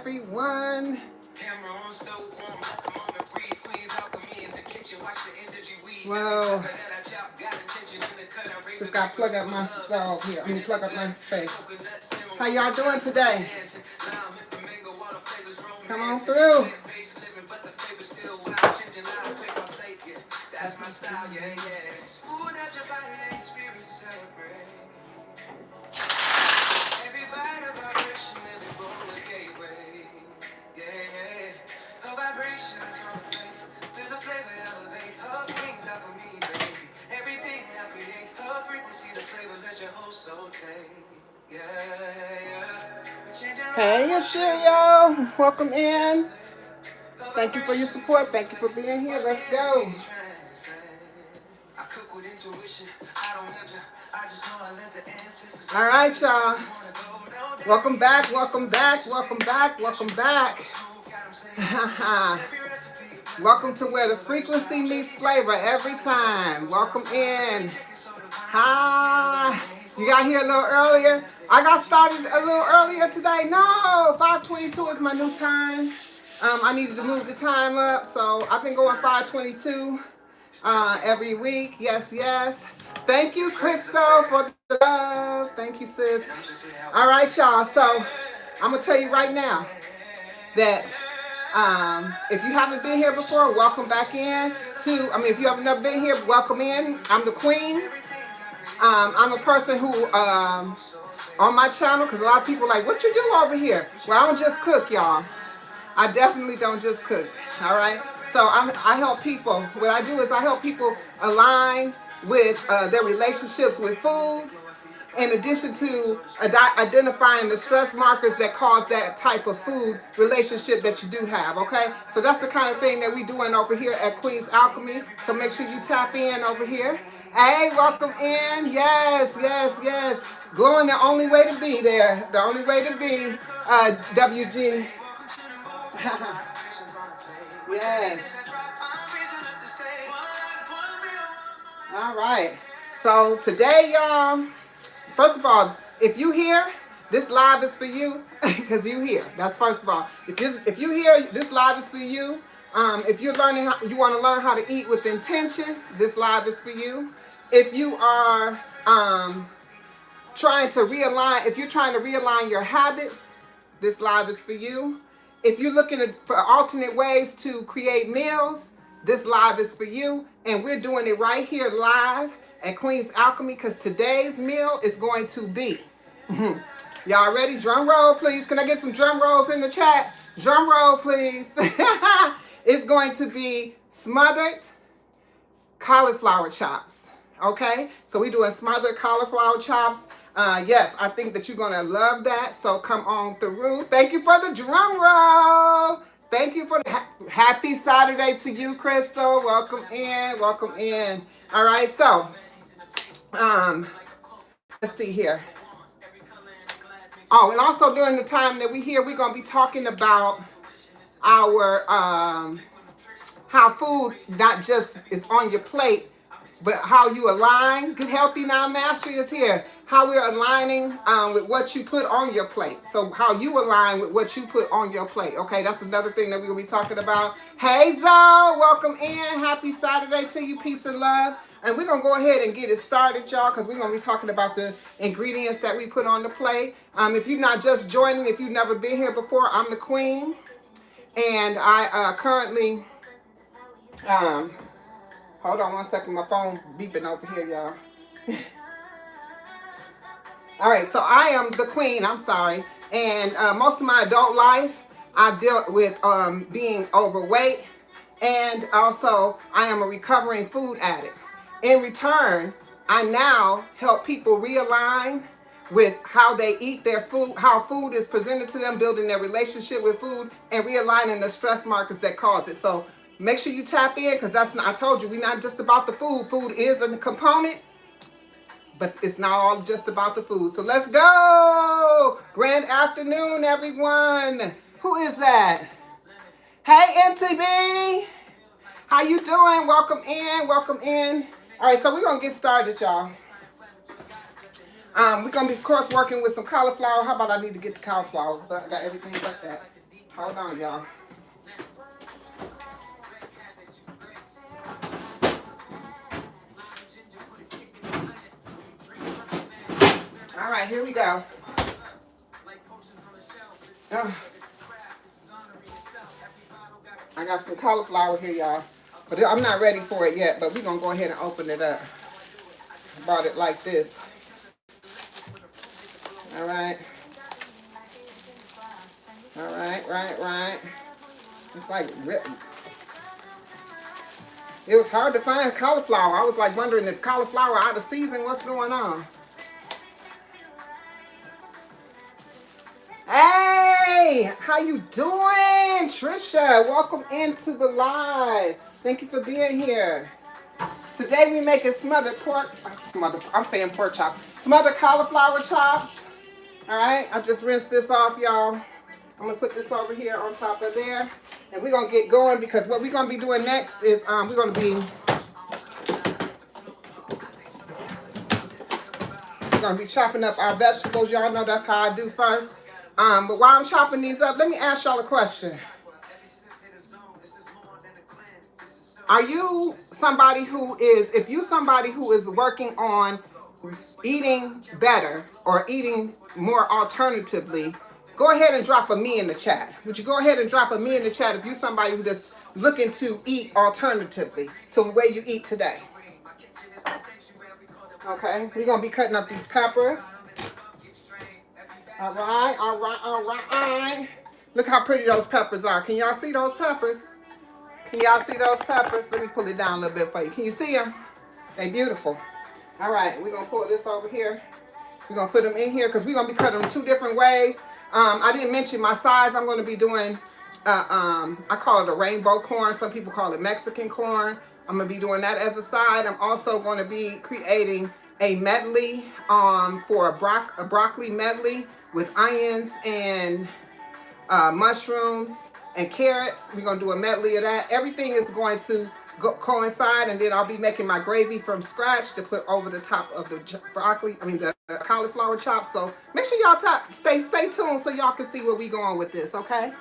everyone. Well, just got to plug up my stove here. Plug up my space. How y'all doing today? Come on through. That's my style, yeah, yeah. Food at your body and spirit celebrate. Every bite of vibration, every blow a gateway. Yeah, yeah. A vibration is on the plate. Feel the flavor elevate. Her wings alchemy, baby. Everything I create. Her frequency, the flavor, let your whole soul take. Yeah, yeah. Hey, Ashio. Welcome in. Thank you for your support. Thank you for being here. Let's go. All right, y'all. Welcome back, welcome back, welcome back, welcome back. Welcome to where the frequency meets flavor every time. Welcome in. Hi. You got here a little earlier? I got started a little earlier today. No, 5:22 is my new time. I needed to move the time up, so I've been going 5:22 every week. Yes, yes. Thank you, Crystal, for the love. Thank you, sis. All right, y'all. So I'm going to tell you right now that if you haven't been here before, welcome back in. If you have never been here, welcome in. I'm the queen. I'm a person who, on my channel, because a lot of people are like, what you do over here? Well, I don't just cook, y'all. I definitely don't just cook. All right. So I help people. What I do is I help people align with their relationships with food, in addition to identifying the stress markers that cause that type of food relationship that you do have, okay? So that's the kind of thing that we're doing over here at Queen's Alchemy. So make sure you tap in over here. Hey, welcome in. Yes, yes, yes. Glowing the only way to be there. The only way to be WG. Yes. All right. So today, y'all, first of all, if you here, this live is for you because you here. That's first of all. If you here, this live is for you. If you're learning you want to learn how to eat with intention, this live is for you. If you are trying to realign your habits, this live is for you. If you're looking for alternate ways to create meals, this live is for you. And we're doing it right here live at Queen's Alchemy because today's meal is going to be, y'all ready? Drum roll, please. Can I get some drum rolls in the chat? Drum roll, please. It's going to be smothered cauliflower chops. Okay? So we're doing smothered cauliflower chops. Yes, I think that you're going to love that. So come on through. Thank you for the drum roll. Thank you for the happy Saturday to you, Crystal. Welcome in. Welcome in. All right. So, let's see here. Oh, and also during the time that we're here, we're going to be talking about our, how food not just is on your plate, but how you align. Good Healthy Now Mastery is here. How we're aligning with what you put on your plate. So how you align with what you put on your plate. Okay, that's another thing that we're going to be talking about. Hey, Zoe, welcome in. Happy Saturday to you. Peace and love. And we're going to go ahead and get it started, y'all, because we're going to be talking about the ingredients that we put on the plate. If you're not just joining, if you've never been here before, I'm the queen. And I currently... hold on one second. My phone beeping over here, y'all. All right, so I am the queen, I'm sorry. And most of my adult life, I've dealt with being overweight. And also, I am a recovering food addict. In return, I now help people realign with how they eat their food, how food is presented to them, building their relationship with food, and realigning the stress markers that cause it. So make sure you tap in, because I told you, we're not just about the food. Food is a component, but it's not all just about the food. So let's go. Grand afternoon, everyone. Who is that? Hey, MTB. How you doing? Welcome in. Welcome in. All right, so we're going to get started, y'all. We're going to be, of course, working with some cauliflower. How about I need to get the cauliflower? Because I got everything but that. Hold on, y'all. All right, here we go. I got some cauliflower here, y'all. But I'm not ready for it yet, but we're going to go ahead and open it up. I bought it like this. All right. All right, right. It's like written. It was hard to find cauliflower. I was like wondering if cauliflower out of season, what's going on? Hey, how you doing, Trisha? Welcome into the live. Thank you for being here. Today we making smothered pork. I'm saying pork chops. Smothered cauliflower chops. All right, I just rinsed this off, y'all. I'm gonna put this over here on top of there, and we're gonna get going because what we're gonna be doing next is we're gonna be chopping up our vegetables. Y'all know that's how I do first. But while I'm chopping these up, let me ask y'all a question. Are you somebody who is, if you somebody who is working on eating better or eating more alternatively, go ahead and drop a me in the chat. Would you go ahead and drop a me in the chat if you're somebody who just looking to eat alternatively to the way you eat today? Okay, we're going to be cutting up these peppers. All right. Look how pretty those peppers are. Can y'all see those peppers? Can y'all see those peppers? Let me pull it down a little bit for you. Can you see them? They beautiful. All right, we're going to pull this over here. We're going to put them in here because we're going to be cutting them two different ways. I didn't mention my size. I'm going to be doing, I call it a rainbow corn. Some people call it Mexican corn. I'm going to be doing that as a side. I'm also going to be creating a medley for a broccoli medley with onions and mushrooms and carrots. We're going to do a medley of that. Everything is going to coincide, and then I'll be making my gravy from scratch to put over the top of the the cauliflower chops. So make sure y'all stay tuned so y'all can see where we going with this, okay?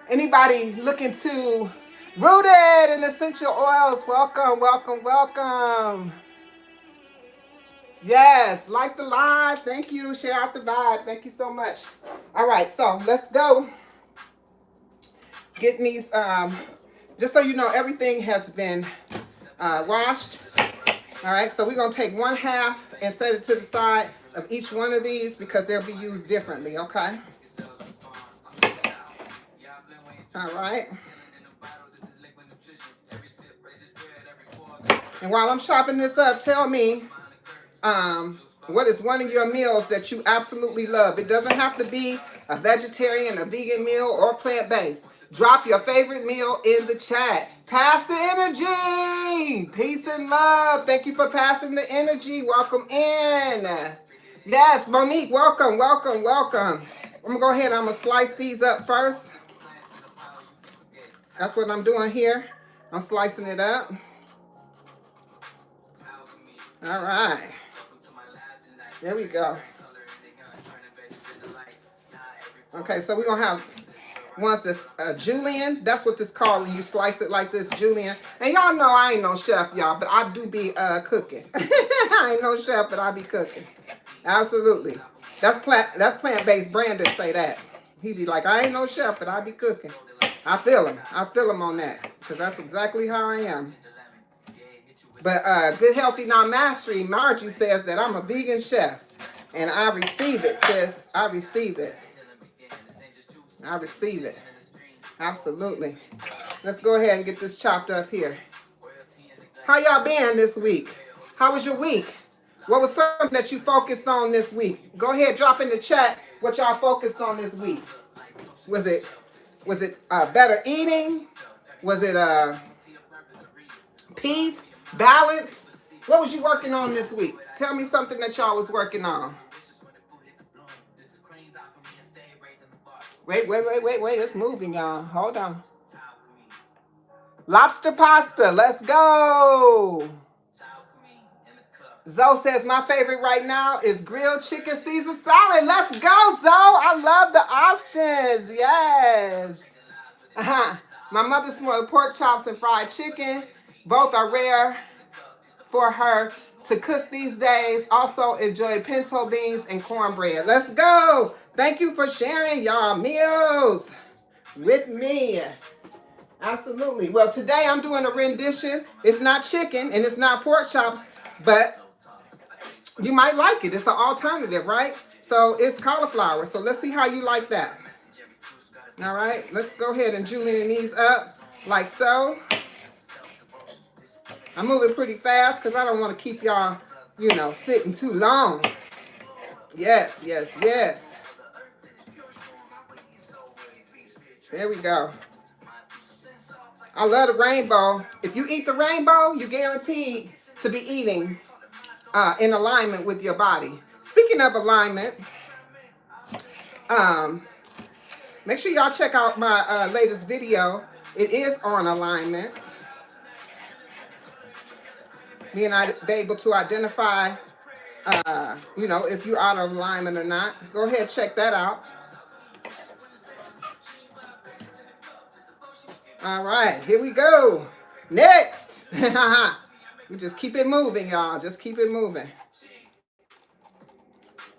Anybody looking to Rooted in Essential Oils, welcome. Yes, like the live. Thank you. Share out the vibe. Thank you so much. All right, so let's go. Getting these, just so you know, everything has been washed. All right, so we're going to take 1/2 and set it to the side of each one of these because they'll be used differently, okay? All right. And while I'm chopping this up, tell me, what is one of your meals that you absolutely love? It doesn't have to be a vegetarian, a vegan meal, or plant-based. Drop your favorite meal in the chat. Pass the energy. Peace and love. Thank you for passing the energy. Welcome in. Yes, Monique, welcome. I'm going to go ahead and I'm going to slice these up first. That's what I'm doing here. I'm slicing it up. All right. There we go. Okay, so we're going to have one's this julienne. That's what this called when you slice it like this, julienne. And y'all know I ain't no chef, y'all, but I do be cooking. I ain't no chef, but I be cooking. Absolutely. That's plant-based. Brandon say that. He be like, I ain't no chef, but I be cooking. I feel him on that because that's exactly how I am. But Good Healthy Non-Mastery, Margie says that I'm a vegan chef. And I receive it, sis. I receive it. Absolutely. Let's go ahead and get this chopped up here. How y'all been this week? How was your week? What was something that you focused on this week? Go ahead, drop in the chat what y'all focused on this week. Was it better eating? Was it peace? Balance? What was you working on this week? Tell me something that y'all was working on. Wait. It's moving, y'all. Hold on. Lobster pasta. Let's go. Zoe says, my favorite right now is grilled chicken Caesar salad. Let's go, Zoe. I love the options. Yes. My mother smothered pork chops and fried chicken. Both are rare for her to cook these days. Also enjoy pinto beans and cornbread. Let's go. Thank you for sharing y'all meals with me. Absolutely. Well, today I'm doing a rendition. It's not chicken and it's not pork chops, but you might like it. It's an alternative, right? So it's cauliflower. So let's see how you like that. All right. Let's go ahead and julienne these up like so. I'm moving pretty fast because I don't want to keep y'all, you know, sitting too long. Yes, yes, yes. There we go. I love the rainbow. If you eat the rainbow, you're guaranteed to be eating in alignment with your body. Speaking of alignment, make sure y'all check out my latest video. It is on alignment. Me and I be able to identify, you know, if you're out of alignment or not. Go ahead, check that out. All right, here we go. Next. We just keep it moving, y'all. Just keep it moving.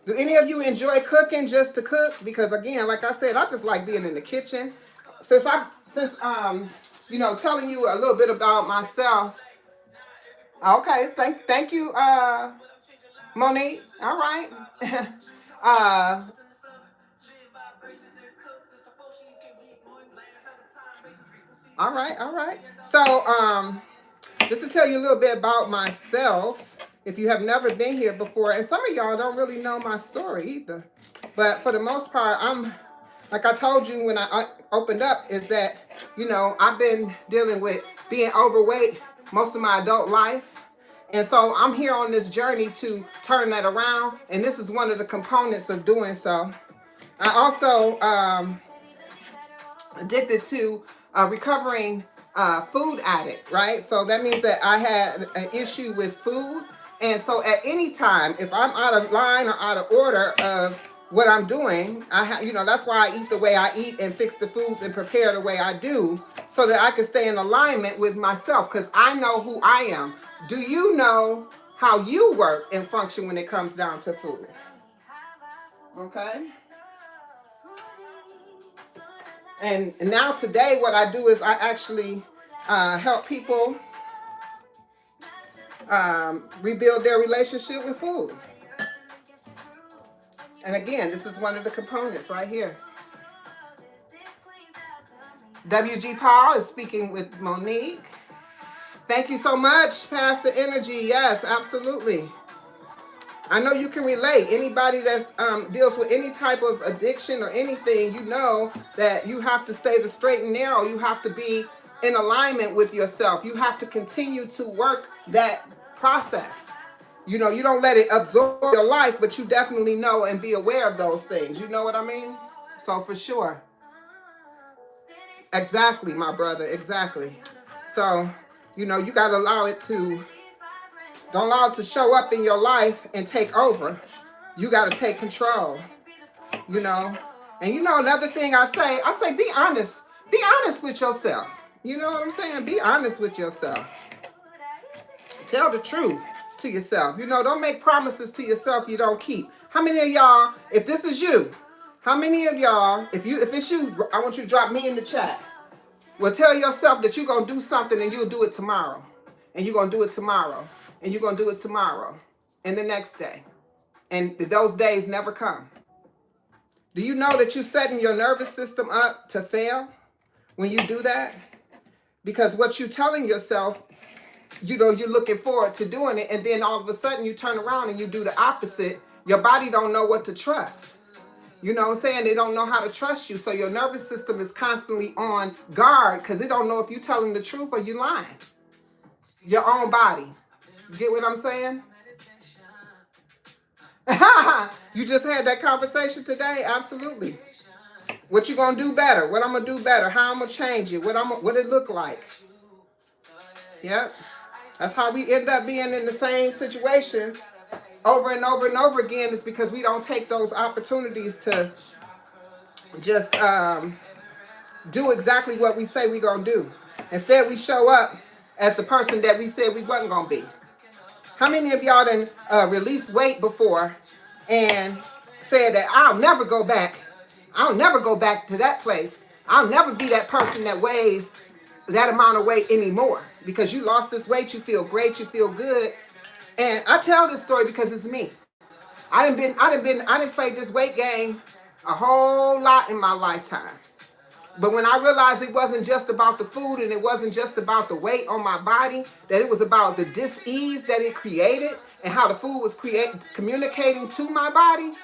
Do any of you enjoy cooking just to cook? Because again, like I said, I just like being in the kitchen. Since you know, telling you a little bit about myself. Okay, thank you, Monique. All right. All right, all right. So, just to tell you a little bit about myself, if you have never been here before, and some of y'all don't really know my story either, but for the most part, I'm, like I told you when I opened up, is that, you know, I've been dealing with being overweight most of my adult life. And so I'm here on this journey to turn that around, and this is one of the components of doing so. I also addicted to recovering food addict, right? So that means that I had an issue with food. And so at any time, if I'm out of line or out of order of what I'm doing, you know, that's why I eat the way I eat and fix the foods and prepare the way I do, so that I can stay in alignment with myself, because I know who I am. Do you know how you work and function when it comes down to food? Okay. And now today what I do is I actually help people rebuild their relationship with food. And again, this is one of the components right here. WG Paul is speaking with Monique. Thank you so much, Pastor Energy. Yes, absolutely. I know you can relate. Anybody that deals with any type of addiction or anything, you know that you have to stay the straight and narrow. You have to be in alignment with yourself. You have to continue to work that process. You know, you don't let it absorb your life, but you definitely know and be aware of those things. You know what I mean? So for sure. Exactly, my brother. Exactly. So, you know, you got to allow it to, don't allow it to show up in your life and take over. You got to take control, you know. And you know, another thing I say, be honest. Be honest with yourself. You know what I'm saying? Be honest with yourself. Tell the truth to yourself. You know, don't make promises to yourself you don't keep. How many of y'all, if this is you, how many of y'all, if it's you, I want you to drop me in the chat. Well, tell yourself that you're going to do something and you'll do it tomorrow. And you're going to do it tomorrow. And you're going to do it tomorrow. And the next day. And those days never come. Do you know that you're setting your nervous system up to fail when you do that? Because what you're telling yourself, you know, you're looking forward to doing it. And then all of a sudden you turn around and you do the opposite. Your body don't know what to trust. You know what I'm saying? They don't know how to trust you. So your nervous system is constantly on guard because they don't know if you're telling the truth or you're lying. Your own body. You get what I'm saying? You just had that conversation today? Absolutely. What you gonna do better? What I'm gonna do better? How I'm gonna change it? What it look like? Yep. That's how we end up being in the same situations over and over and over again, is because we don't take those opportunities to just do exactly what we say we're going to do. Instead, we show up as the person that we said we wasn't going to be. How many of y'all done released weight before and said that I'll never go back? I'll never go back to that place. I'll never be that person that weighs that amount of weight anymore. Because you lost this weight, you feel great, you feel good. And I tell this story because it's me. I didn't play this weight game a whole lot in my lifetime. But when I realized it wasn't just about the food and it wasn't just about the weight on my body, that it was about the dis-ease that it created and how the food was communicating to my body,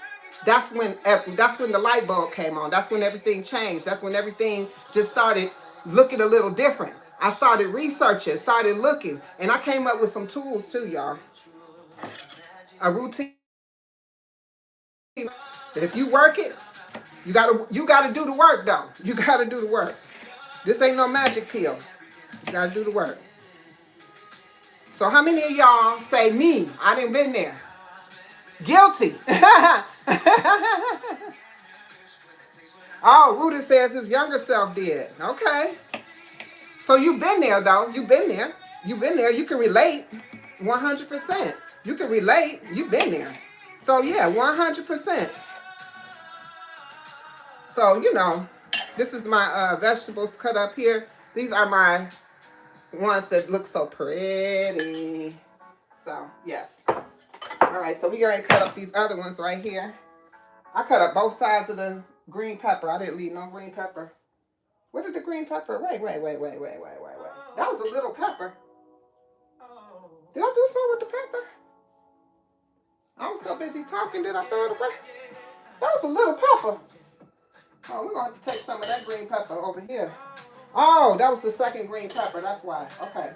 that's when the light bulb came on. That's when everything changed. That's when everything just started looking a little different. I started researching, started looking, and I came up with some tools too, y'all. A routine. If you work it, you gotta do the work though. You gotta do the work. This ain't no magic pill. You gotta do the work. So how many of y'all say me? I done been there. Guilty. Oh, Rudy says his younger self did. Okay. So you've been there though. You've been there. You've been there. You can relate. 100%. You can relate. You've been there. So yeah, 100%. So, you know, this is my vegetables cut up here. These are my ones that look so pretty. So, yes. All right, so we're going to cut up these other ones right here. I cut up both sides of the green pepper. I didn't leave no green pepper. Where did the green pepper? Wait. That was a little pepper. Did I do something with the pepper? I was so busy talking, did I throw it away? That was a little pepper. Oh, we're going to have to take some of that green pepper over here. Oh, that was the second green pepper. That's why. Okay.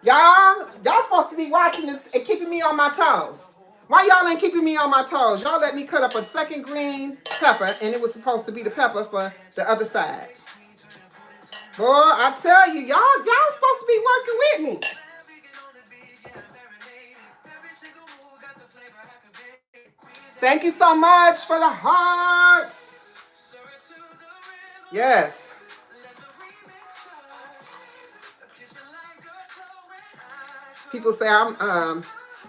Y'all supposed to be watching this and keeping me on my toes. Why y'all ain't keeping me on my toes? Y'all let me cut up a second green pepper, and it was supposed to be the pepper for the other side. Boy, I tell you, y'all supposed to be working with me. Thank you so much for the hearts. Yes. People say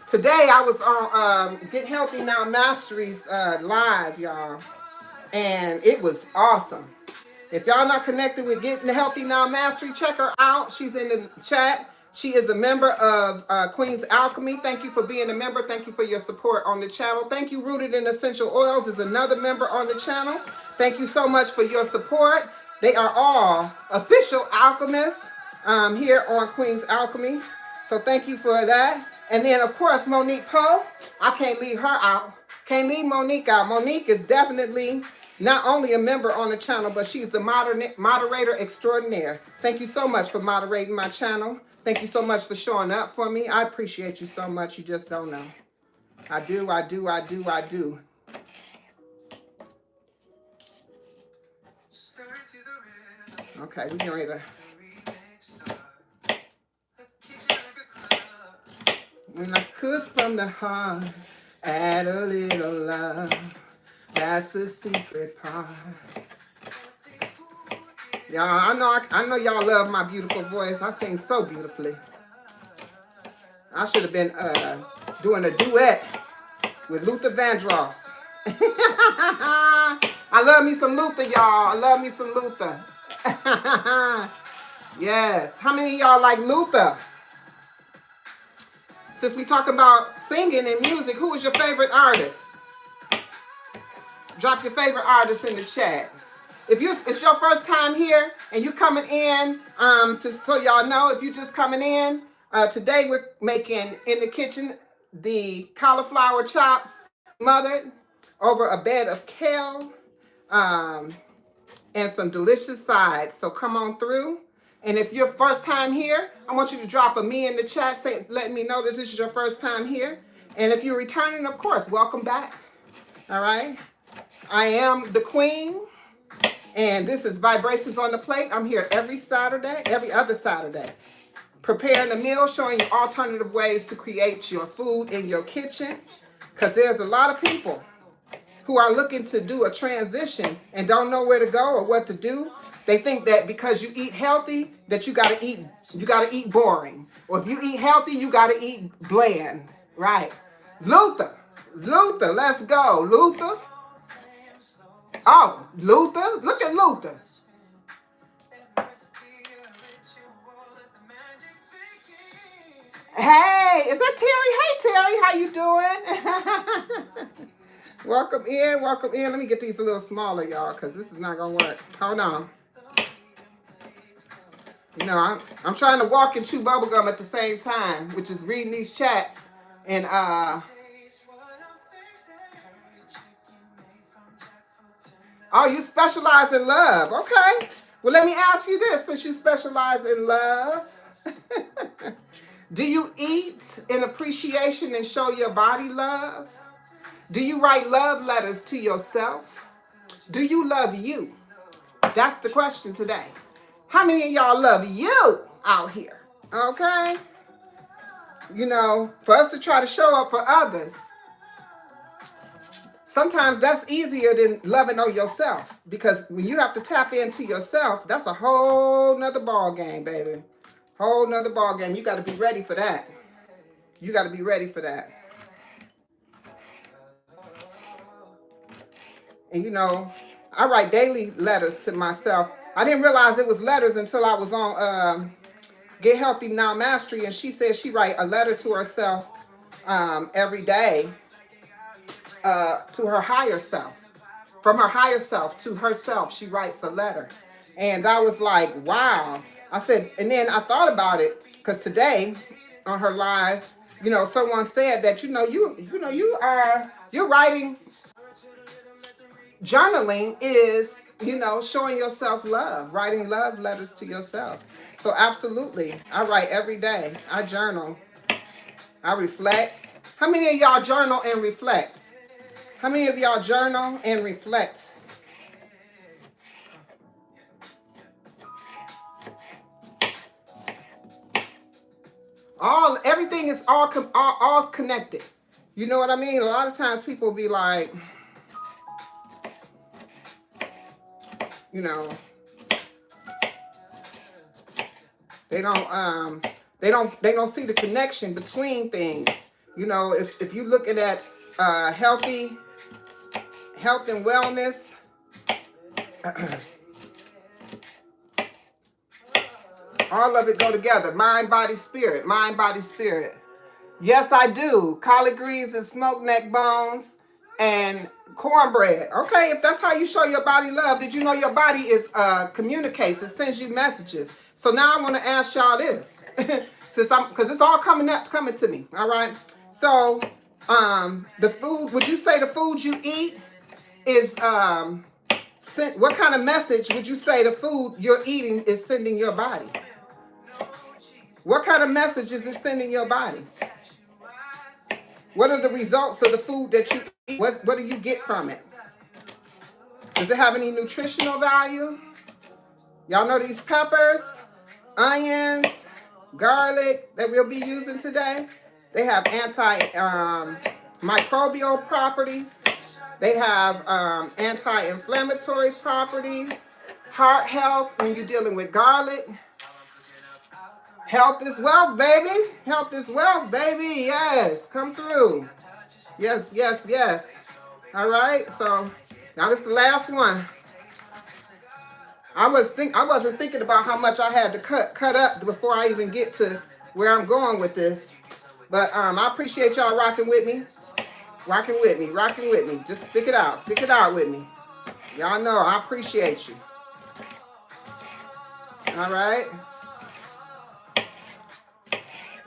today I was on Get Healthy Now Masteries live, y'all. And it was awesome. If y'all not connected with Getting Healthy Now Mastery, check her out. She's in the chat. She is a member of Queen's Alchemy. Thank you for being a member. Thank you for your support on the channel. Thank you, Rooted in Essential Oils is another member on the channel. Thank you so much for your support. They are all official alchemists here on Queen's Alchemy. So thank you for that. And then, of course, Monique Poe. I can't leave her out. Can't leave Monique out. Monique is definitely not only a member on the channel, but she's the moderator extraordinaire. Thank you so much for moderating my channel. Thank you so much for showing up for me. I appreciate you so much. You just don't know. I do. Okay, we're getting ready to... When I cook from the heart, add a little love. That's the secret part. Y'all, I know y'all love my beautiful voice. I sing so beautifully. I should have been doing a duet with Luther Vandross. I love me some Luther, y'all. I love me some Luther. Yes. How many of y'all like Luther? Since we talk about singing and music, who is your favorite artist? Drop your favorite artist in the chat. If it's your first time here and you're coming in, just so y'all know, if you're just coming in, today we're making in the kitchen the cauliflower chops smothered over a bed of kale and some delicious sides. So come on through. And if you're first time here, I want you to drop a me in the chat, letting me know that this is your first time here. And if you're returning, of course, welcome back. All right. I am the queen. And this is Vibrations on the Plate. I'm here every other Saturday. Preparing a meal, showing you alternative ways to create your food in your kitchen. Because there's a lot of people who are looking to do a transition and don't know where to go or what to do. They think that because you eat healthy, that you gotta eat boring. Or if you eat healthy, you gotta eat bland. Right. Luther, let's go. Luther. Oh, Luther. Look at Luther. Hey, is that Terry? Hey, Terry, how you doing? Welcome in, welcome in. Let me get these a little smaller, y'all, because this is not going to work. Hold on. You know, I'm trying to walk and chew bubblegum at the same time, which is reading these chats. And, oh, you specialize in love. Okay. Well, let me ask you this, since you specialize in love. Do you eat in appreciation and show your body love? Do you write love letters to yourself? Do you love you? That's the question today. How many of y'all love you out here? Okay? You know, for us to try to show up for others, sometimes that's easier than loving on yourself. Because when you have to tap into yourself, that's a whole nother ball game, baby. Whole nother ball game. You got to be ready for that. You got to be ready for that. And you know, I write daily letters to myself. I didn't realize it was letters until I was on Get Healthy Now Mastery, and she said she write a letter to herself every day to her higher self. From her higher self to herself, she writes a letter. And I was like, wow. I said, and then I thought about it, because today on her live, you know, someone said that, you're writing. Journaling is, you know, showing yourself love, writing love letters to yourself. So absolutely, I write every day. I journal. I reflect. How many of y'all journal and reflect? How many of y'all journal and reflect? Everything is all connected. You know what I mean? A lot of times people be like, you know, they don't see the connection between things. You know, if you're looking at health and wellness, all of it go together. Mind, body, spirit. Mind, body, spirit. Yes, I do. Collard greens and smoked neck bones and cornbread. Okay, if that's how you show your body love, did you know your body is communicates? It sends you messages. So now I want to ask y'all this, because it's all coming to me. All right. So the food. Would you say the food you eat is what kind of message would you say the food you're eating is sending your body? What kind of message is it sending your body? What are the results of the food that you eat? What do you get from it? Does it have any nutritional value? Y'all know these peppers, onions, garlic that we'll be using today? They have anti-microbial properties. They have anti-inflammatory properties. Heart health when you're dealing with garlic. Health is wealth, baby. Health is wealth, baby. Yes, come through. Yes, yes, yes. All right, so now this is the last one. I wasn't thinking about how much I had to cut up before I even get to where I'm going with this. But I appreciate y'all rocking with me. Rocking with me. Just stick it out with me. Y'all know I appreciate you. All right.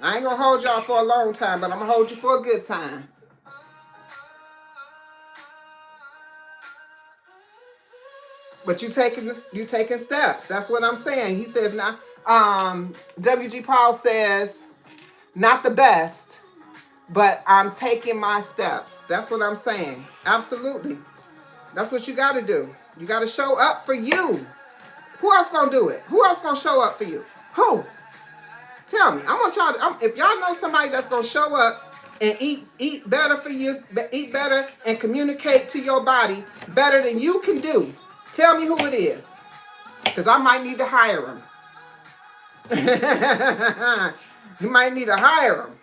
I ain't gonna hold y'all for a long time, but I'm gonna hold you for a good time. But you taking steps. That's what I'm saying. He says now. W.G. Paul says, not the best, but I'm taking my steps. That's what I'm saying. Absolutely. That's what you got to do. You got to show up for you. Who else gonna do it? Who else gonna show up for you? Who? Tell me. I want y'all to, if y'all know somebody that's going to show up and eat better for you, eat better and communicate to your body better than you can do, tell me who it is. Because I might need to hire them. You might need to hire them.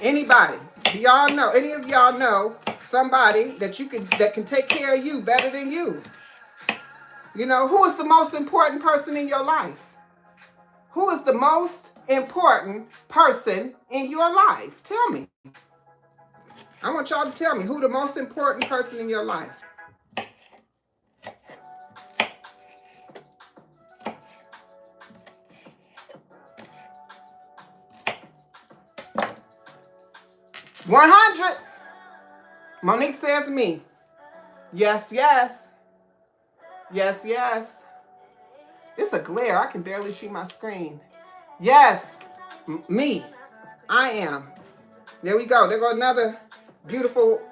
Anybody? Do y'all know? Any of y'all know somebody that can take care of you better than you? You know, who is the most important person in your life? Who is the most important person in your life? Tell me. I want y'all to tell me who the most important person in your life. $100. Monique says me. Yes, yes. Yes, yes. It's a glare. I can barely see my screen. Yes, me. I am. There we go. There goes another beautiful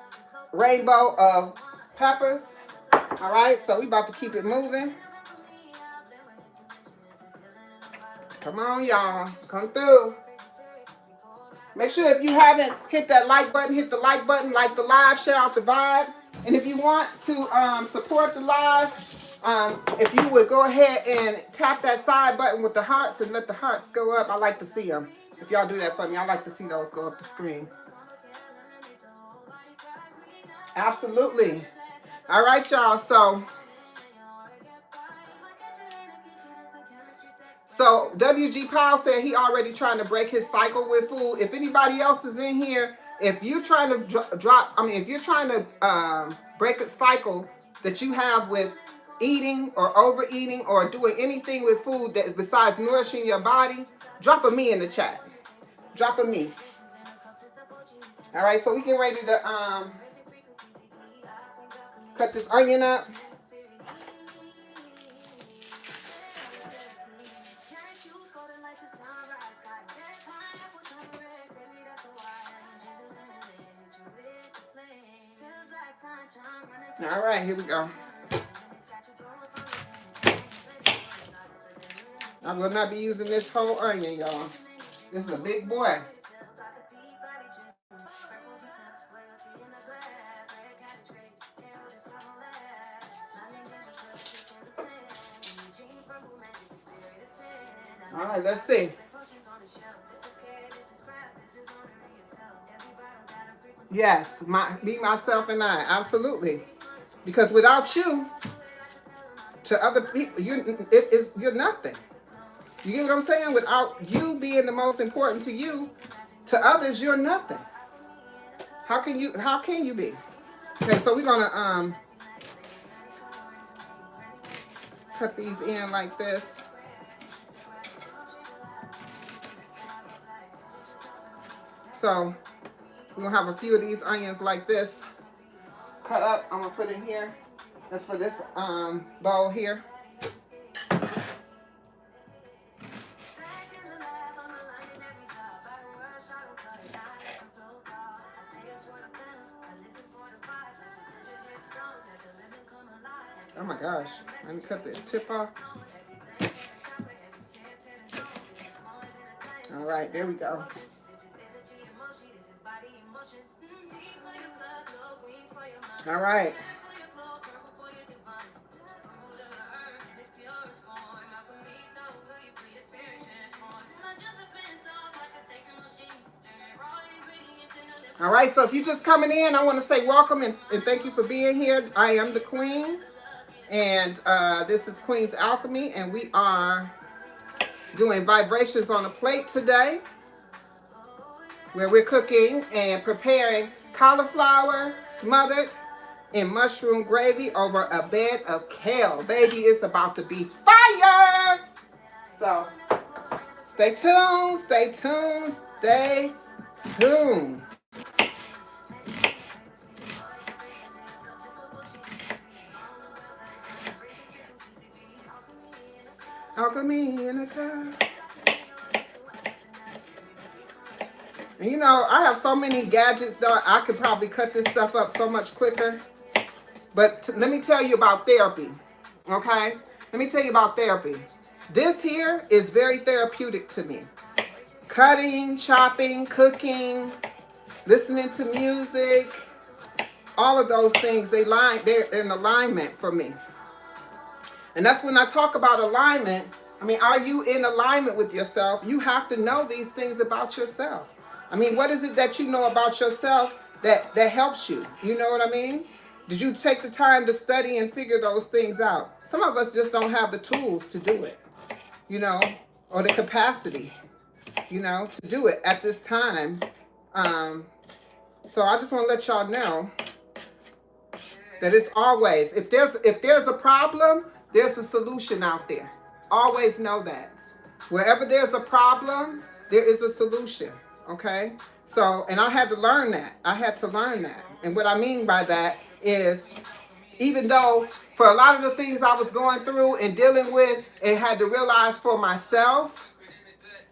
rainbow of peppers. All right, so we about to keep it moving. Come on, y'all. Come through. Make sure if you haven't hit that like button, hit the like button, like the live, share out the vibe. And if you want to support the live, if you would go ahead and tap that side button with the hearts and let the hearts go up. I like to see them. If y'all do that for me, I like to see those go up the screen. Absolutely. All right, y'all. So WG Powell said he already trying to break his cycle with food. If anybody else is in here, if you're trying to if you're trying to break a cycle that you have with eating or overeating or doing anything with food that besides nourishing your body, drop a me in the chat. Drop a me. All right, so we get ready to cut this onion up. All right, here we go. I will not be using this whole onion, y'all. This is a big boy. All right, let's see. Yes, me, myself, and I. Absolutely. Because without you, to other people, you're nothing. You get what I'm saying? Without you being the most important to you, to others, you're nothing. How can you be? Okay, so we're gonna cut these in like this. So we're gonna have a few of these onions like this cut up. I'm gonna put in here. That's for this bowl here. Oh my gosh, I need to cut the tip off. All right, there we go. All right. All right, so if you're just coming in, I want to say welcome and thank you for being here. I am the Queen, and this is Queen's Alchemy, and we are doing vibrations on a plate today, where we're cooking and preparing cauliflower smothered in mushroom gravy over a bed of kale. Baby, it's about to be fire! So, stay tuned, stay tuned, stay tuned. Alchemy in a cup. And you know, I have so many gadgets that I could probably cut this stuff up so much quicker. But let me tell you about therapy, okay? Let me tell you about therapy. This here is very therapeutic to me. Cutting, chopping, cooking, listening to music, all of those things, they're in alignment for me. And that's when I talk about alignment. I mean, are you in alignment with yourself? You have to know these things about yourself. I mean, what is it that you know about yourself that helps you? You know what I mean? Did you take the time to study and figure those things out? Some of us just don't have the tools to do it, you know, or the capacity, you know, to do it at this time. So I just want to let y'all know that it's always, if there's a problem, there's a solution out there. Always know that. Wherever there's a problem, there is a solution. Okay? So, and I had to learn that. I had to learn that. And what I mean by that is, even though for a lot of the things I was going through and dealing with and had to realize for myself,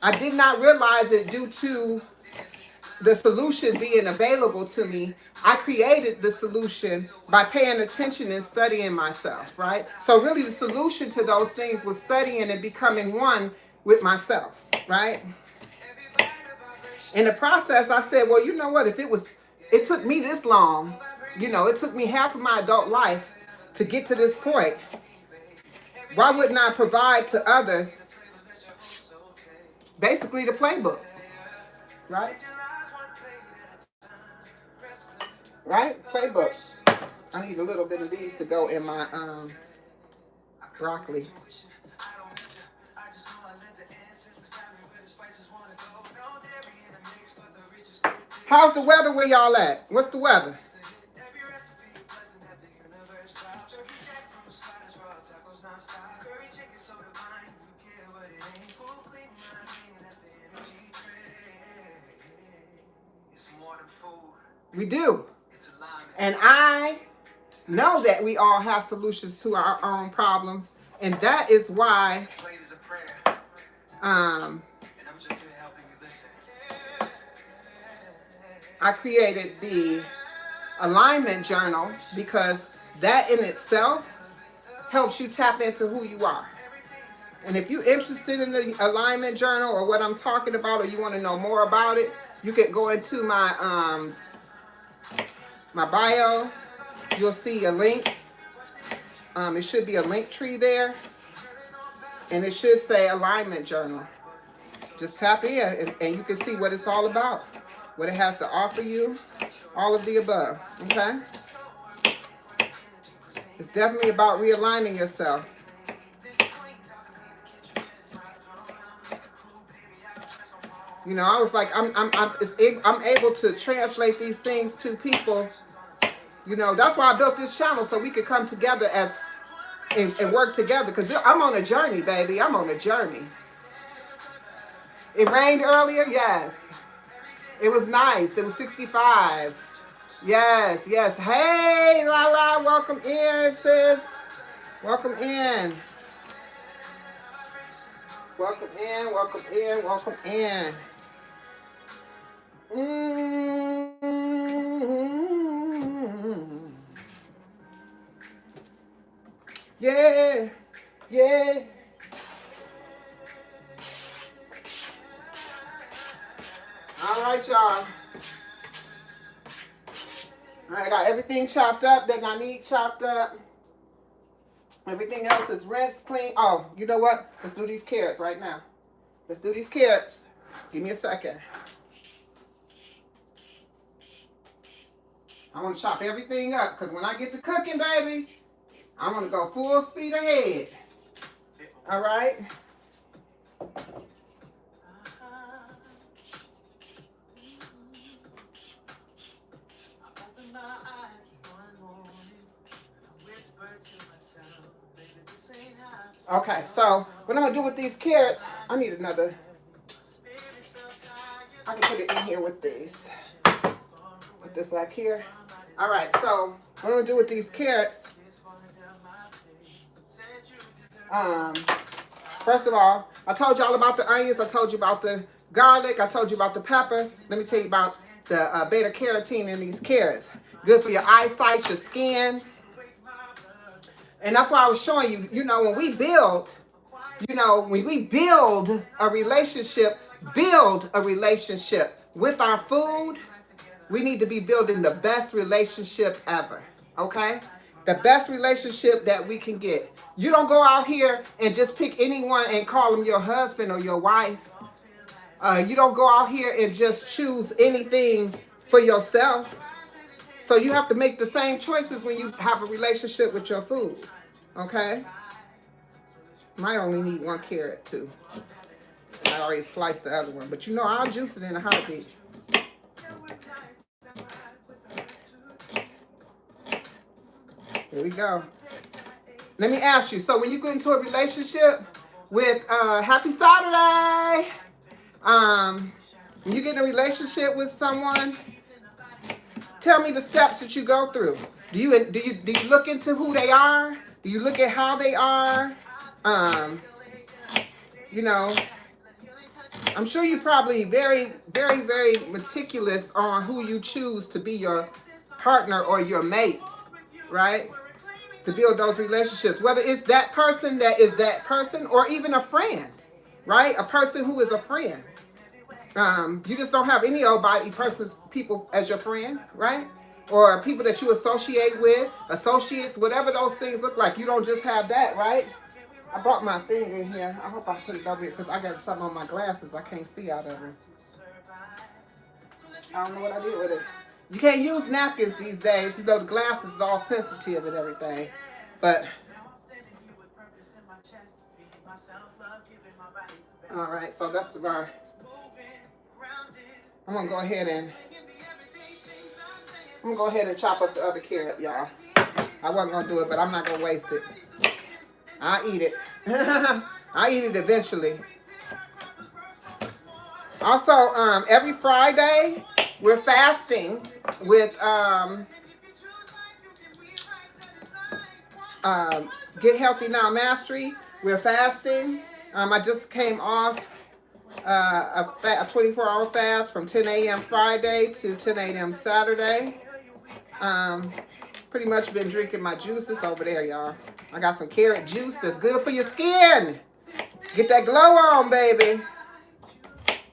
I did not realize it due to the solution being available to me. I created the solution by paying attention and studying myself, right? So really the solution to those things was studying and becoming one with myself, right? In the process, I said, well, you know what? If it took me this long, you know, it took me half of my adult life to get to this point. Why wouldn't I provide to others basically the playbook, right? Right? Playbook. I need a little bit of these to go in my broccoli. How's the weather where y'all at? What's the weather? We do. And I know that we all have solutions to our own problems. And that is why I created the alignment journal, because that in itself helps you tap into who you are. And if you're interested in the alignment journal or what I'm talking about, or you want to know more about it, you can go into my my bio. You'll see a link. It should be a link tree there, and it should say alignment journal. Just tap in and you can see what it's all about, what it has to offer you, all of the above. Okay? It's definitely about realigning yourself. You know, I was like, I'm able to translate these things to people. You know, that's why I built this channel, so we could come together and work together. Because I'm on a journey, baby. I'm on a journey. It rained earlier, yes. It was nice. It was 65. Yes, yes. Hey, Lala, welcome in, sis. Welcome in. Welcome in, welcome in, welcome in. Yeah, yeah. All right, y'all. All right, I got everything chopped up that I need chopped up. Everything else is rinsed, clean. Oh, you know what? Let's do these carrots right now. Let's do these carrots. Give me a second. I want to chop everything up, because when I get to cooking, baby, I want to go full speed ahead. All right? Okay, so what I'm going to do with these carrots, I need another. I can put it in here with these. Put this like here. All right, so what I'm going to do with these carrots, first of all, I told you all about the onions. I told you about the garlic. I told you about the peppers. Let me tell you about the beta carotene in these carrots. Good for your eyesight, your skin. And that's why I was showing you, you know, when we build, You know, when we build a relationship with our food, we need to be building the best relationship ever, okay? The best relationship that we can get. You don't go out here and just pick anyone and call them your husband or your wife. You don't go out here and just choose anything for yourself. So you have to make the same choices when you have a relationship with your food, okay? Might only need 1 carrot too. I already sliced the other one, but you know I'll juice it in a heartbeat. Here we go. Let me ask you, so when you go into a relationship with, happy Saturday, when you get in a relationship with someone, tell me the steps that you go through. Do you look into who they are? Do you look at how they are? You know, I'm sure you're probably very, very, very meticulous on who you choose to be your partner or your mates, right? To build those relationships, whether it's that person that is that person or even a friend, right? A person who is a friend. You just don't have any old body people as your friend, right? Or people that you associate with, associates, whatever those things look like. You don't just have that, right? I brought my thing in here. I hope I put it over here because I got something on my glasses I can't see out of it. I don't know what I did with it. You can't use napkins these days. You know, the glasses is all sensitive and everything. But, all right, so that's the I'm going to go ahead and chop up the other carrot, y'all. I wasn't going to do it, but I'm not going to waste it. I'll eat it. I'll eat it eventually. Also, every Friday, we're fasting with Get Healthy Now Mastery. We're fasting. I just came off a 24-hour fast from 10 a.m. Friday to 10 a.m. Saturday. Pretty much been drinking my juices over there, y'all. I got some carrot juice that's good for your skin. Get that glow on, baby.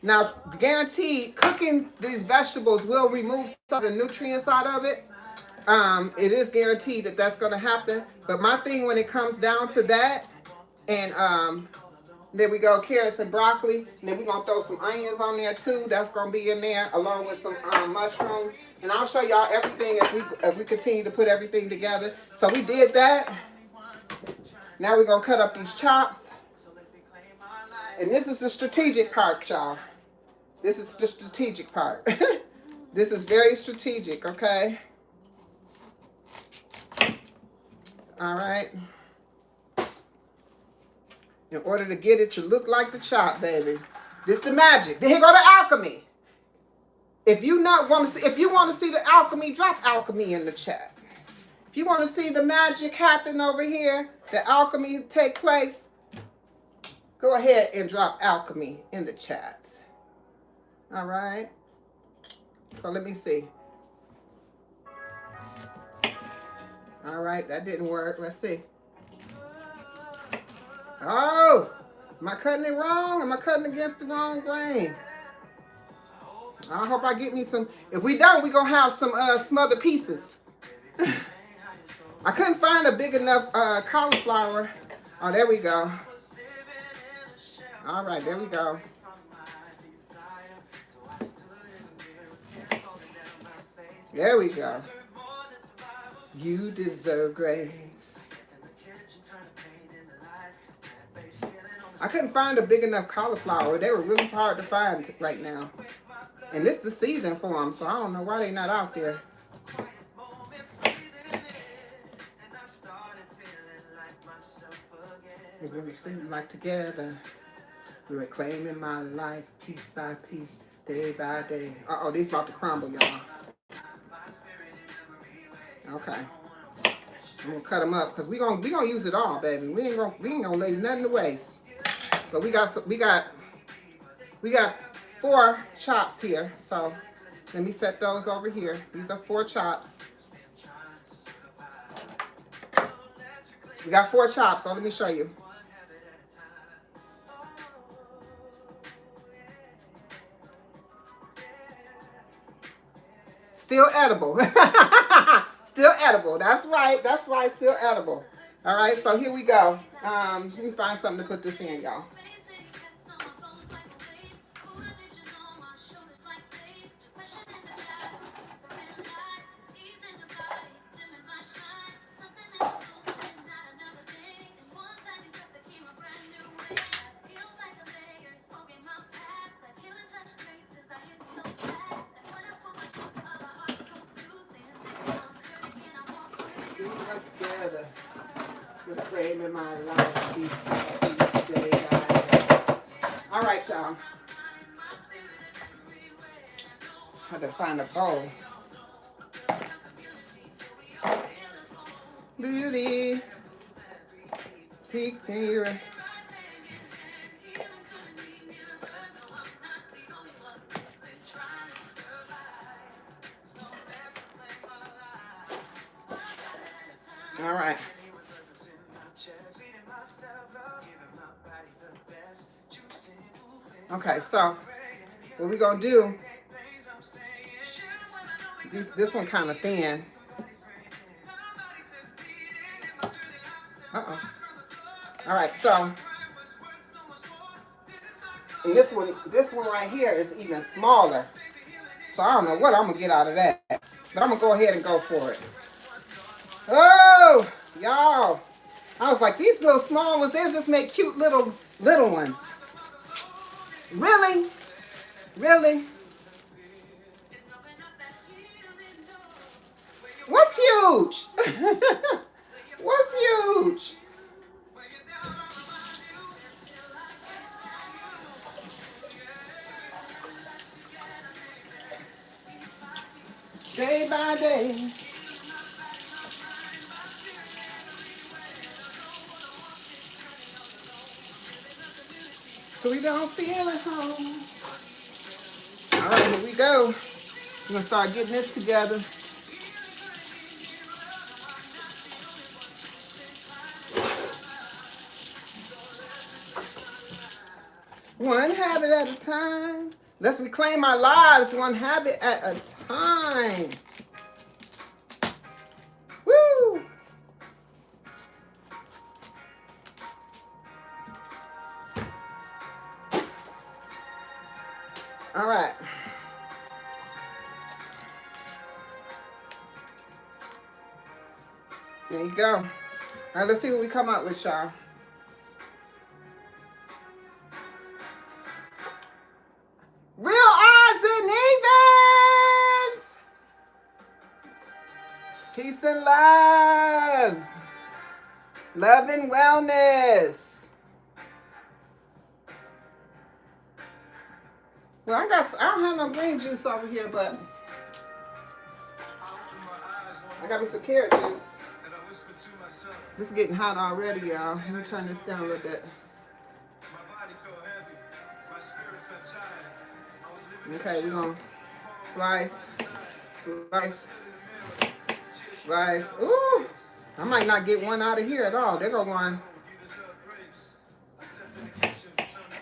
Now, guaranteed, cooking these vegetables will remove some of the nutrients out of it. It is guaranteed that that's going to happen. But my thing when it comes down to that, and there we go, carrots and broccoli. And then we're going to throw some onions on there too. That's going to be in there along with some mushrooms. And I'll show y'all everything as we continue to put everything together. So we did that. Now we're going to cut up these chops. And this is the strategic part, y'all. This is the strategic part. This is very strategic, okay? All right. In order to get it to look like the chop, baby. This is the magic. Then here go the alchemy. If you want to see the alchemy, drop alchemy in the chat. If you want to see the magic happen over here, the alchemy take place, go ahead and drop alchemy in the chat. All right. So let me see. All right, that didn't work. Let's see. Oh, am I cutting it wrong? Am I cutting against the wrong grain? I hope I get me some. If we don't, we're going to have some smothered pieces. I couldn't find a big enough cauliflower. Oh, there we go. All right, there we go. There we go. You deserve grace. I couldn't find a big enough cauliflower. They were really hard to find right now. And this is the season for them, so I don't know why they're not out there. We were sleeping like together. We were claiming my life piece by piece, day by day. Uh-oh, these about to crumble, y'all. Okay. I'm gonna cut them up because we gonna use it all, baby. We ain't gonna lay nothing to waste. But we got 4 chops here. So let me set those over here. These are 4 chops. We got 4 chops, so let me show you. Still edible. Still edible. That's right. That's right. Still edible. All right. So here we go. Let me find something to put this in, y'all. Together with the frame in my life. Peace day, guys. All right, y'all. I had to find a bowl. Beauty. Peak here. All right. Okay, so what we're gonna do, this one kind of thin. Uh-oh. All right, so and this one right here is even smaller. So I don't know what I'm gonna get out of that, but I'm gonna go ahead and go for it. Oh, y'all. I was like, these little small ones, they'll just make cute little ones. Really? Really? What's huge? What's huge? Day by day. So we don't feel at home. All right, here we go. We're gonna start getting this together. One habit at a time. Let's reclaim our lives one habit at a time. Woo! All right. There you go. All right, let's see what we come up with, y'all. Real odds and evens. Peace and love. Love and wellness. Well, I don't have no green juice over here, but I got me some carrot juice. This is getting hot already, y'all. Let me turn this down a little bit. Okay, we're gonna slice. Ooh, I might not get one out of here at all. There go one.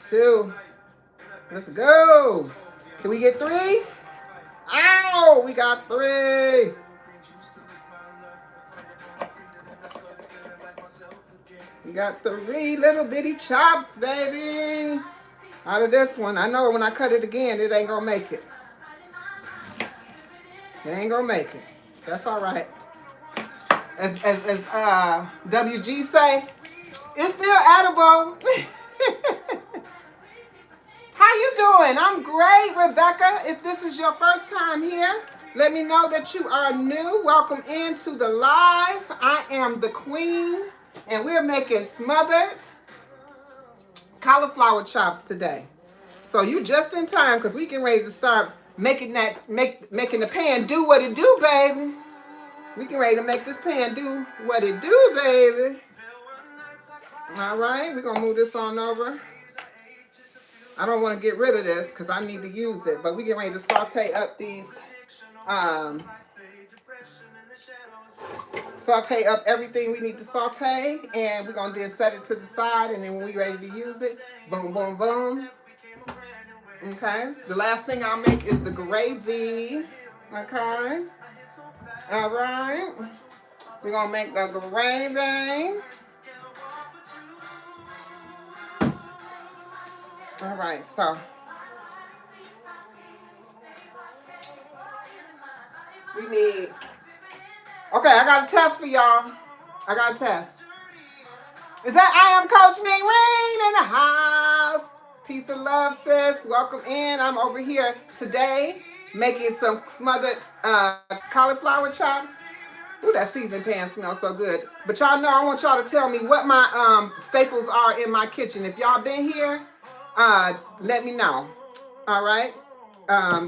Two. Let's go. Can we get three? Ow, we got three. We got three little bitty chops, baby. Out of this one. I know when I cut it again, it ain't gonna make it. It ain't gonna make it. That's all right. As WG say, it's still edible. How you doing? I'm great, Rebecca. If this is your first time here, let me know that you are new. Welcome into the live. I am the queen, and we're making smothered cauliflower chops today. So you just in time, because we getting ready to start making making the pan do what it do, baby. We getting ready to make this pan do what it do, baby. All right, we're gonna move this on over. I don't want to get rid of this because I need to use it, but we get ready to saute up these, saute up everything we need to saute, and we're going to then set it to the side, and then when we're ready to use it, boom, boom, boom. Okay, the last thing I'll make is the gravy. Okay. All right. We're going to make the gravy. All right, so we need, okay, I got a test for y'all. I got a test. Is that I am Coach Mean in the house? Peace and love, sis. Welcome in. I'm over here today making some smothered cauliflower chops. Ooh, that seasoned pan smells so good. But y'all know I want y'all to tell me what my staples are in my kitchen. If y'all been here, let me know. All right?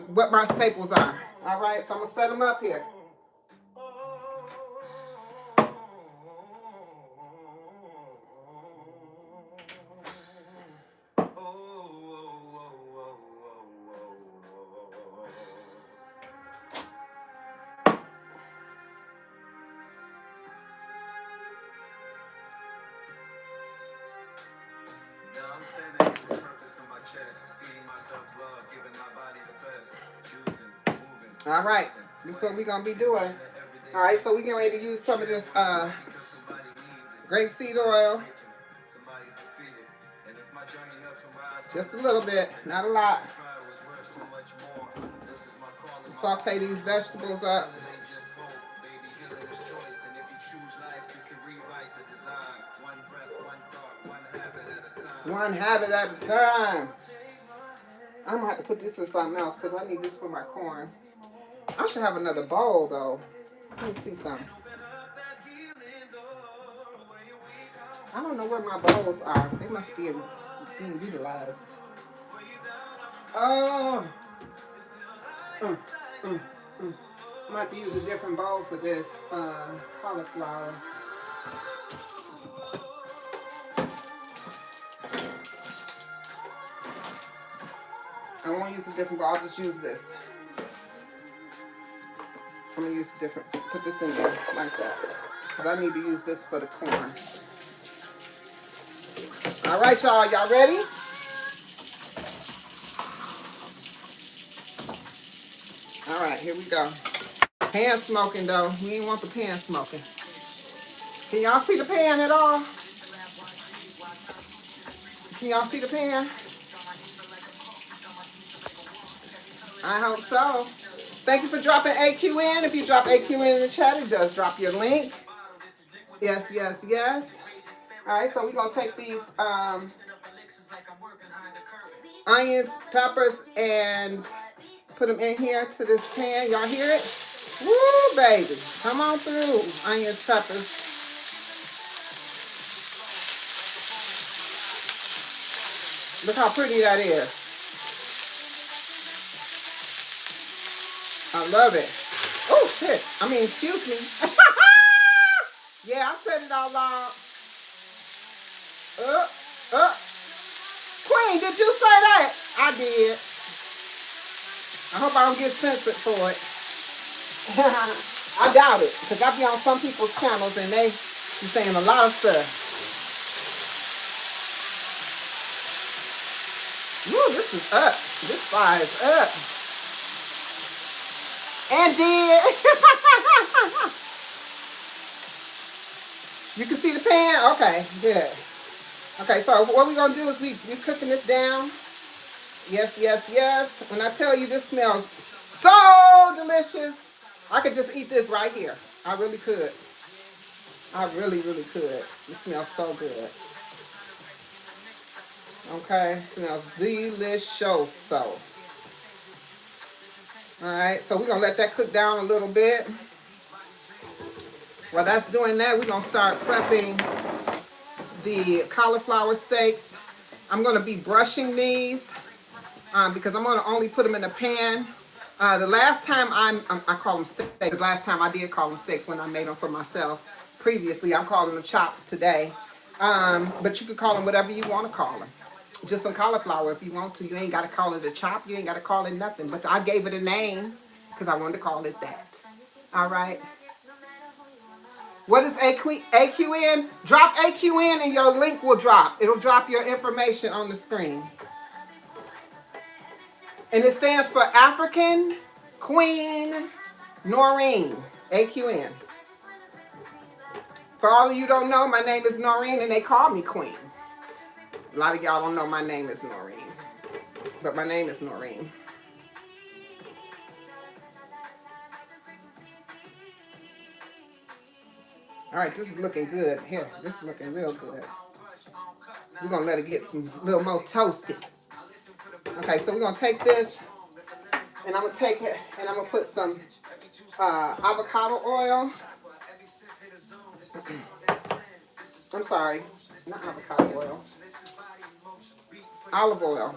What my staples are. All right? So I'm going to set them up here. I'm standing with purpose on my chest, feeding myself love, giving my body the best, juicing, moving. All right, this is what we're gonna be doing. All right, so we're getting ready to use some of this grapeseed oil. Just a little bit, not a lot. Saute these vegetables up. One habit at a time. I'm gonna have to put this in something else because I need this for my corn. I should have another bowl though. Let me see something. I don't know where my bowls are. They must be being utilized. Oh. I might have to use a different bowl for this cauliflower. I won't use a different bowl. I'll just use this. I'm going to use a different, put this in there like that. Because I need to use this for the corn. All right, y'all. Y'all ready? All right, here we go. Pan smoking, though. We didn't want the pan smoking. Can y'all see the pan at all? Can y'all see the pan? I hope so. Thank you for dropping AQ in. If you drop AQ in the chat, it does drop your link. Yes, yes, yes. All right, so we're going to take these onions, peppers, and put them in here to this pan. Y'all hear it? Woo, baby. Come on through, onions, peppers. Look how pretty that is. I love it. Oh, shit. I mean, excuse me. Yeah, I said it out loud. Queen, did you say that? I did. I hope I don't get censored for it. I doubt it, because I be on some people's channels and they be saying a lot of stuff. Ooh, this is up. This fire is up. And did. You can see the pan? Okay, good. Okay, so what we're going to do is we're cooking this down. Yes, yes, yes. When I tell you this smells so delicious, I could just eat this right here. I really could. I really, really could. It smells so good. Okay, it smells delicious. So. All right, so we're going to let that cook down a little bit. While that's doing that, we're going to start prepping the cauliflower steaks. I'm going to be brushing these because I'm going to only put them in the pan. The last time I call them steaks. The last time I did call them steaks when I made them for myself. Previously, I'm calling them chops today. But you could call them whatever you want to call them. Just some cauliflower if you want to. You ain't got to call it a chop. You ain't got to call it nothing. But I gave it a name because I wanted to call it that. All right. What is AQ in? Drop AQ in and your link will drop. It'll drop your information on the screen. And it stands for African Queen Noreen, AQN. For all of you who don't know, my name is Noreen and they call me Queen. A lot of y'all don't know my name is Noreen, but my name is Noreen. All right, this is looking good. Here, this is looking real good. We're going to let it get some little more toasted. Okay, so we're going to take this, and I'm going to take it, and I'm going to put some avocado oil. I'm sorry, not avocado oil. Olive oil.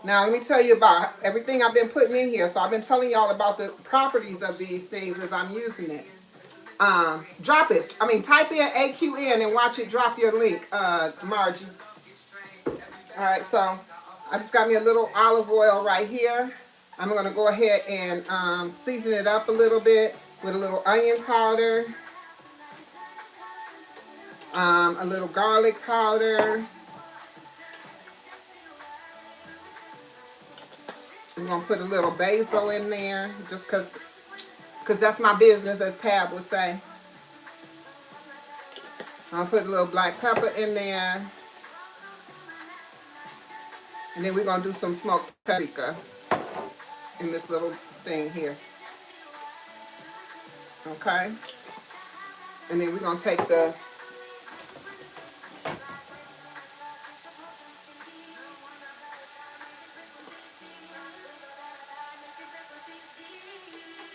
Now, let me tell you about everything I've been putting in here. So I've been telling y'all about the properties of these things as I'm using it. Drop it. I mean, type in AQN and watch it drop your link, Margie. All right, so I just got me a little olive oil right here. I'm going to go ahead and season it up a little bit with a little onion powder, a little garlic powder. I'm going to put a little basil in there just because that's my business, as Tab would say. I'll put a little black pepper in there. And then we're going to do some smoked paprika in this little thing here. Okay? And then we're going to take the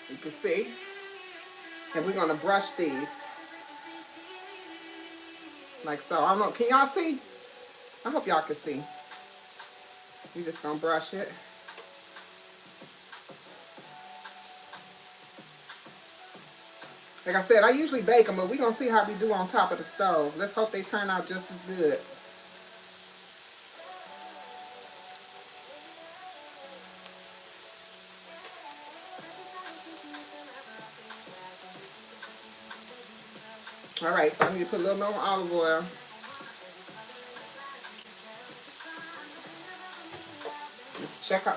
you can see. And we're going to brush these. Like so. I don't know. Can y'all see? I hope y'all can see. You're just going to brush it. Like I said, I usually bake them, but we're going to see how we do on top of the stove. Let's hope they turn out just as good. All right, so I need to put a little more olive oil.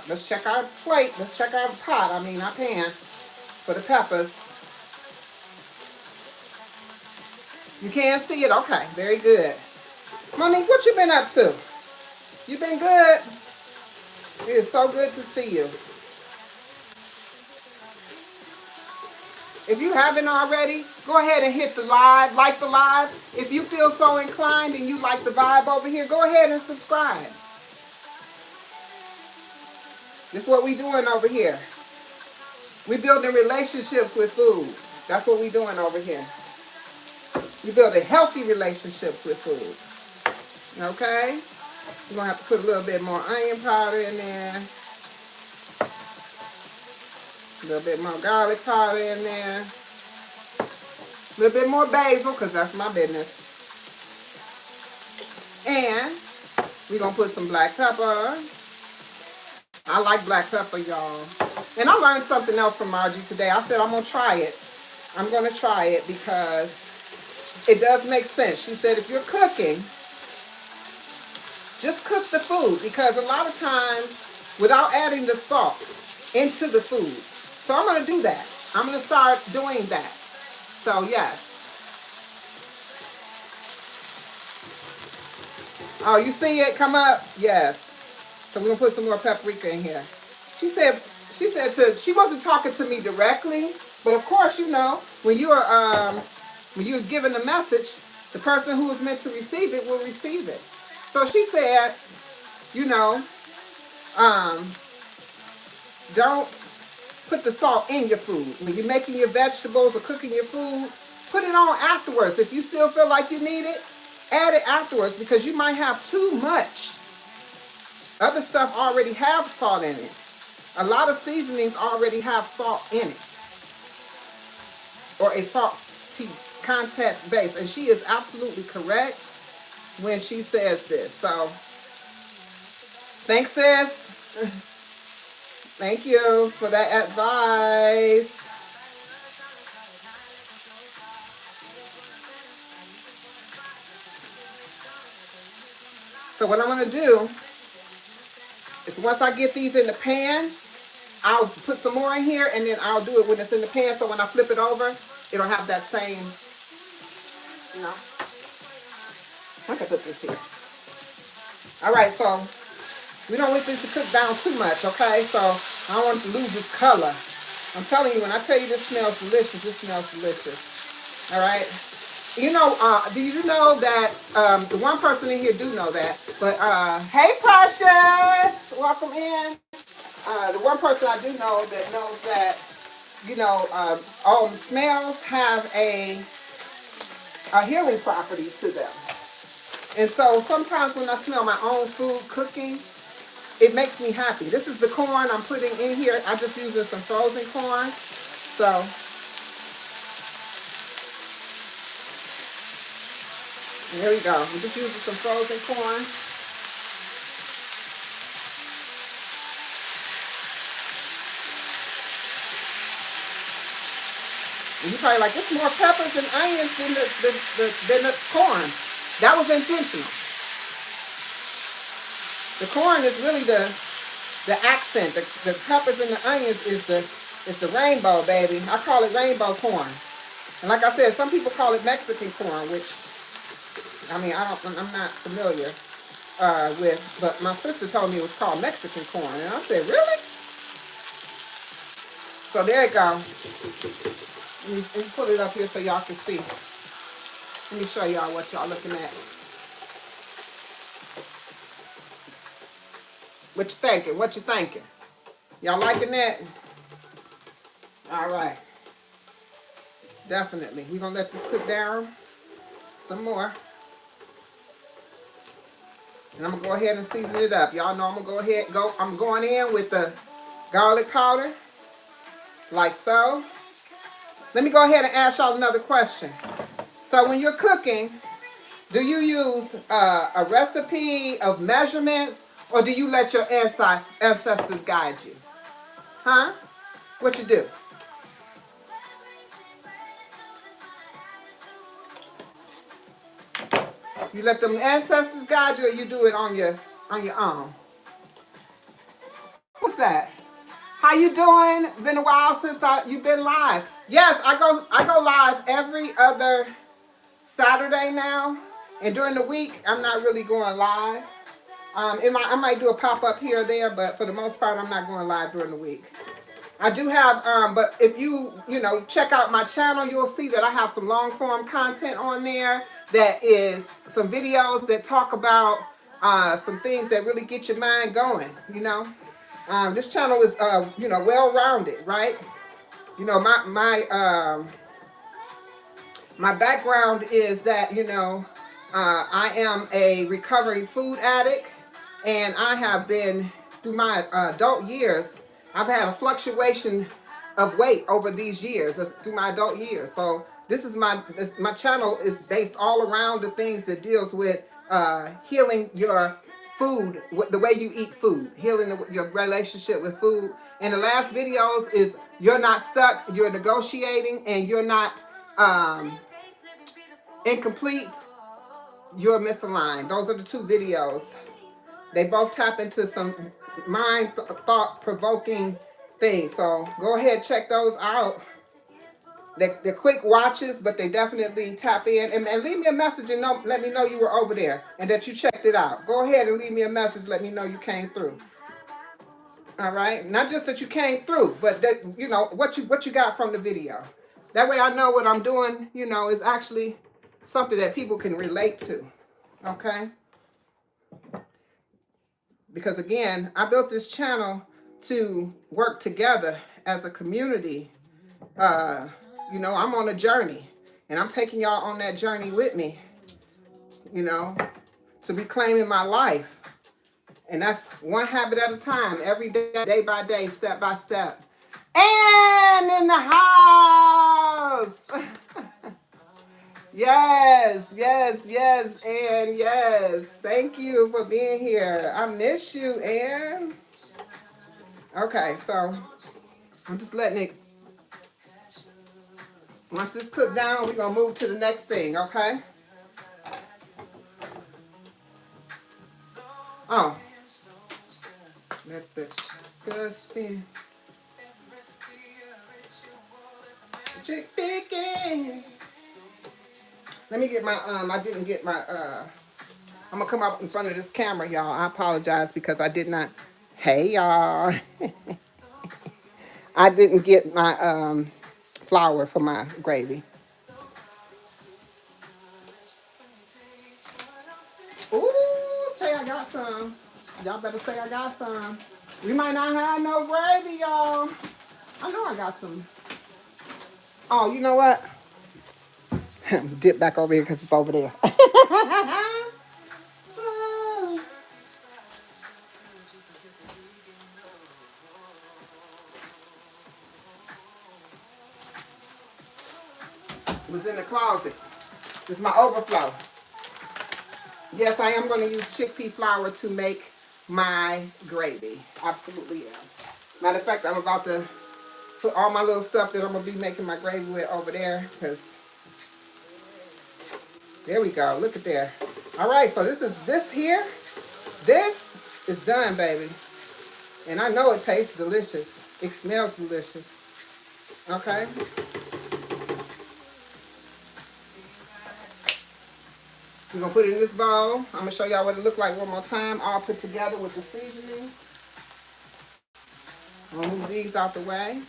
Let's check our plate. Let's check our pot. I mean, our pan for the peppers. You can't see it? Okay, very good. Monique, what you been up to? You been good? It is so good to see you. If you haven't already, go ahead and hit the live, like the live. If you feel so inclined and you like the vibe over here, go ahead and subscribe. This is what we doing over here. We building relationships with food. That's what we doing over here. We building healthy relationships with food. Okay? You're going to have to put a little bit more onion powder in there. A little bit more garlic powder in there. A little bit more basil, because that's my business. And we're going to put some black pepper. I like black pepper, y'all. And I learned something else from Margie today. I said I'm going to try it. I'm going to try it because it does make sense. She said if you're cooking, just cook the food. Because a lot of times, without adding the salt into the food. So I'm going to do that. I'm going to start doing that. So, yes. Oh, you see it come up? Yes. So we're going to put some more paprika in here. She said she wasn't talking to me directly, but of course, you know, when you're given a message, the person who is meant to receive it will receive it. So she said, you know, don't put the salt in your food. When you're making your vegetables or cooking your food, put it on afterwards. If you still feel like you need it, add it afterwards because you might have too much. Other stuff already have salt in it. A lot of seasonings already have salt in it. Or a salty content base. And she is absolutely correct when she says this. So, thanks, sis. Thank you for that advice. So what I'm going to do It's once I get these in the pan, I'll put some more in here, and then I'll do it when it's in the pan, so when I flip it over, it'll have that same, you know. I can put this here. All right, so we don't want this to cook down too much, okay? So I don't want it to lose its color. I'm telling you, when I tell you this smells delicious, it smells delicious. All right? You know, do you know that, the one person in here do know that, but, hey, Precious, welcome in. The one person I do know that knows that, you know, all smells have a healing property to them. And so sometimes when I smell my own food cooking, it makes me happy. This is the corn I'm putting in here. I just used some frozen corn. So there we go. I'm just using some frozen corn. And you're probably like, it's more peppers and onions than the corn. That was intentional. The corn is really the accent. The peppers and the onions is the rainbow, baby. I call it rainbow corn. And like I said, some people call it Mexican corn, which, I mean, I'm not familiar with, but my sister told me it was called Mexican corn. And I said, really? So there you go. Let me put it up here so y'all can see. Let me show y'all what y'all looking at. What you thinking? What you thinking? Y'all liking that? All right. Definitely. We're going to let this cook down some more. And I'm going to go ahead and season it up. Y'all know I'm going to I'm going in with the garlic powder. Like so. Let me go ahead and ask y'all another question. So when you're cooking, do you use a recipe of measurements, or do you let your ancestors guide you? Huh? What you do? You let them ancestors guide you, or you do it on your own? What's that? How you doing? Been a while since you've been live. Yes, I go live every other Saturday now, and during the week I'm not really going live. I might do a pop-up here or there, but for the most part I'm not going live during the week. I do have, but if you check out my channel, you'll see that I have some long-form content on there. That is some videos that talk about some things that really get your mind going. This channel is well-rounded, right? My background is that I am a recovering food addict, and I have been through my adult years. I've had a fluctuation of weight over these years, through my adult years. So this is my channel is based all around the things that deals with healing your food, the way you eat food, healing your relationship with food. And the last videos is you're not stuck, you're negotiating, and you're not incomplete, you're misaligned. Those are the two videos. They both tap into some thought-provoking things. So go ahead, check those out. They're quick watches, but they definitely tap in. And leave me a message and let me know you were over there and that you checked it out. Go ahead and leave me a message. Let me know you came through. All right? Not just that you came through, but that what you got from the video. That way I know what I'm doing, is actually something that people can relate to. Okay? Because again, I built this channel to work together as a community. I'm on a journey, and I'm taking y'all on that journey with me, to reclaiming my life. And that's one habit at a time, every day, day by day, step by step. And in the house! Yes, and yes. Thank you for being here. I miss you, Ann. Okay, so I'm just letting it. Once this cooked down, we're going to move to the next thing, okay? Oh. Let the sugar spin. Chick picking. Let me get my I didn't get my I'm gonna come up in front of this camera, y'all. I apologize because I did not. Hey, y'all. I didn't get my flour for my gravy. Ooh, say I got some. Y'all better say I got some. We might not have no gravy, y'all. I know I got some. Oh, you know what? Dip back over here because it's over there. So, it was in the closet. This is my overflow. Yes, I am going to use chickpea flour to make my gravy. Absolutely am. Matter of fact, I'm about to put all my little stuff that I'm going to be making my gravy with over there. Because, there we go. Look at there. All right, so this here. This is done, baby. And I know it tastes delicious. It smells delicious. Okay? We're going to put it in this bowl. I'm going to show y'all what it looked like one more time. All put together with the seasonings. I'm going to move these out the way.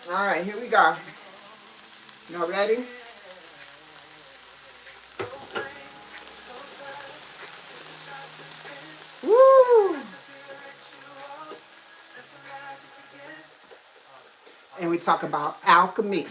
All right, here we go. Y'all ready? Woo! And we talk about alchemy.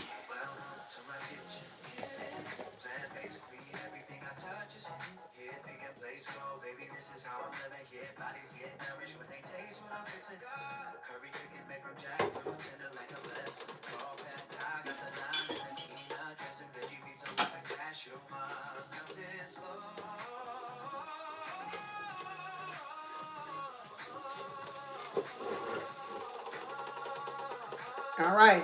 All right.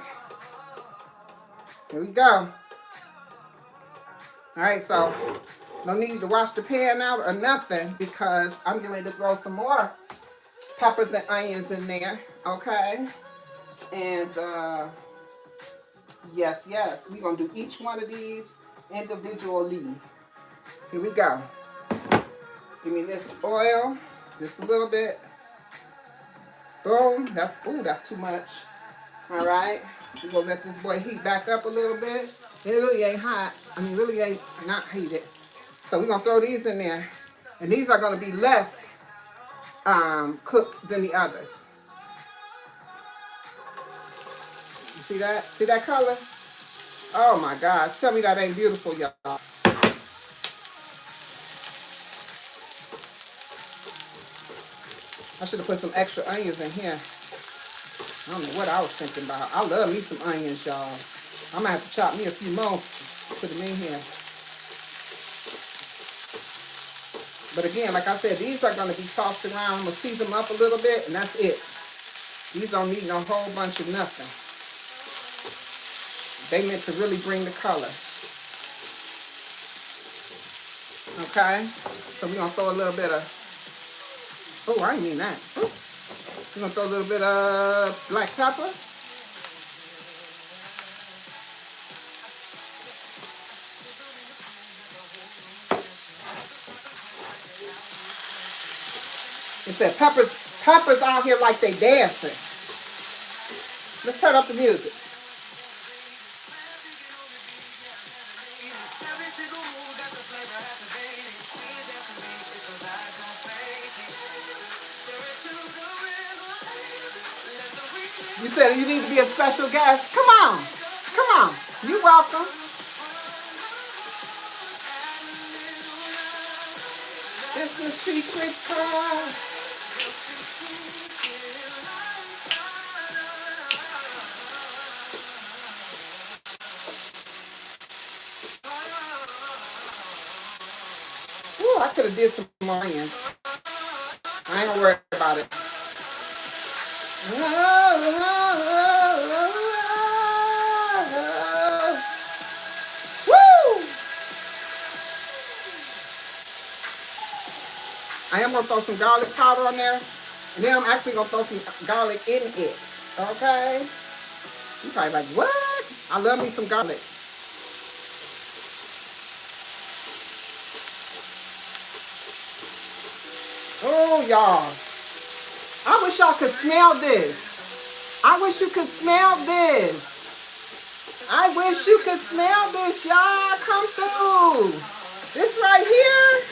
Here we go. All right, so no need to wash the pan out or nothing because I'm getting ready to throw some more peppers and onions in there. Okay. And yes, we're going to do each one of these individually. Here we go. Give me this oil, just a little bit. Boom. That's too much. All right. We're going to let this boy heat back up a little bit. It really ain't hot. I mean, really ain't not heated. So we're going to throw these in there. And these are going to be less cooked than the others. You see that? See that color? Oh my gosh. Tell me that ain't beautiful, y'all. I should have put some extra onions in here. I don't know what I was thinking about. I love me some onions, y'all. I'm going to have to chop me a few more. Put them in here. But again, like I said, these are going to be tossed around. I'm going to season them up a little bit, and that's it. These don't need no whole bunch of nothing. They meant to really bring the color. Okay? So we're going to throw a little bit of... Oh, I didn't mean that. Ooh. We're going to throw a little bit of black pepper. It said peppers out here like they dancing. Let's turn up the music. You said you need to be a special guest. Come on. Come on. You're welcome. It's the secret sauce. I could have did some more onions. I ain't gonna worry about it. Woo! I am gonna throw some garlic powder on there, and then I'm actually gonna throw some garlic in it. Okay? You probably like, what? I love me some garlic. Oh, y'all. I wish y'all could smell this. I wish you could smell this. I wish you could smell this, y'all. Come through. This right here.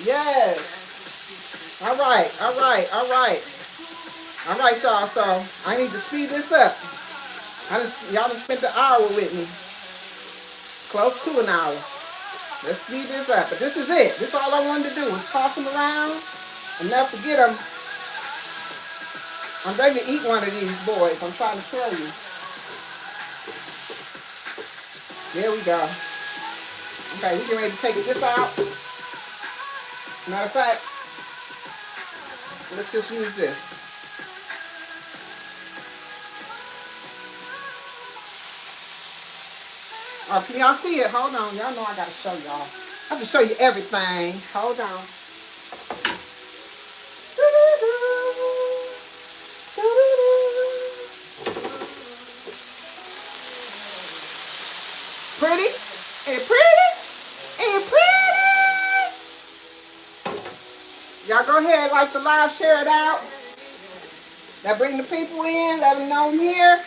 Yes. All right, all right, all right. All right, y'all. So I need to speed this up. Y'all just spent an hour with me. Close to an hour. Let's speed this up. But this is it. This is all I wanted to do was toss them around. Enough to get them. I'm ready to eat one of these boys. I'm trying to tell you. There we go. Okay, we getting ready to take this out. Matter of fact, let's just use this. Oh, can y'all see it? Hold on. Y'all know I gotta show y'all. I have to show you everything. Hold on. Pretty? And pretty? And pretty? Y'all go ahead, like the live, share it out. That bring the people in, let them know I'm here.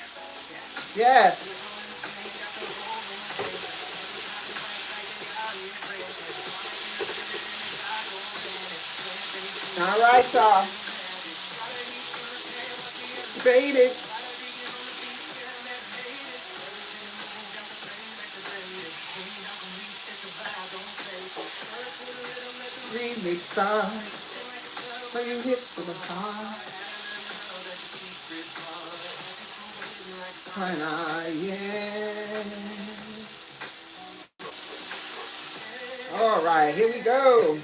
Yes. All right, y'all. Baby. Remix star. When you hit to the car. When all right, here we go.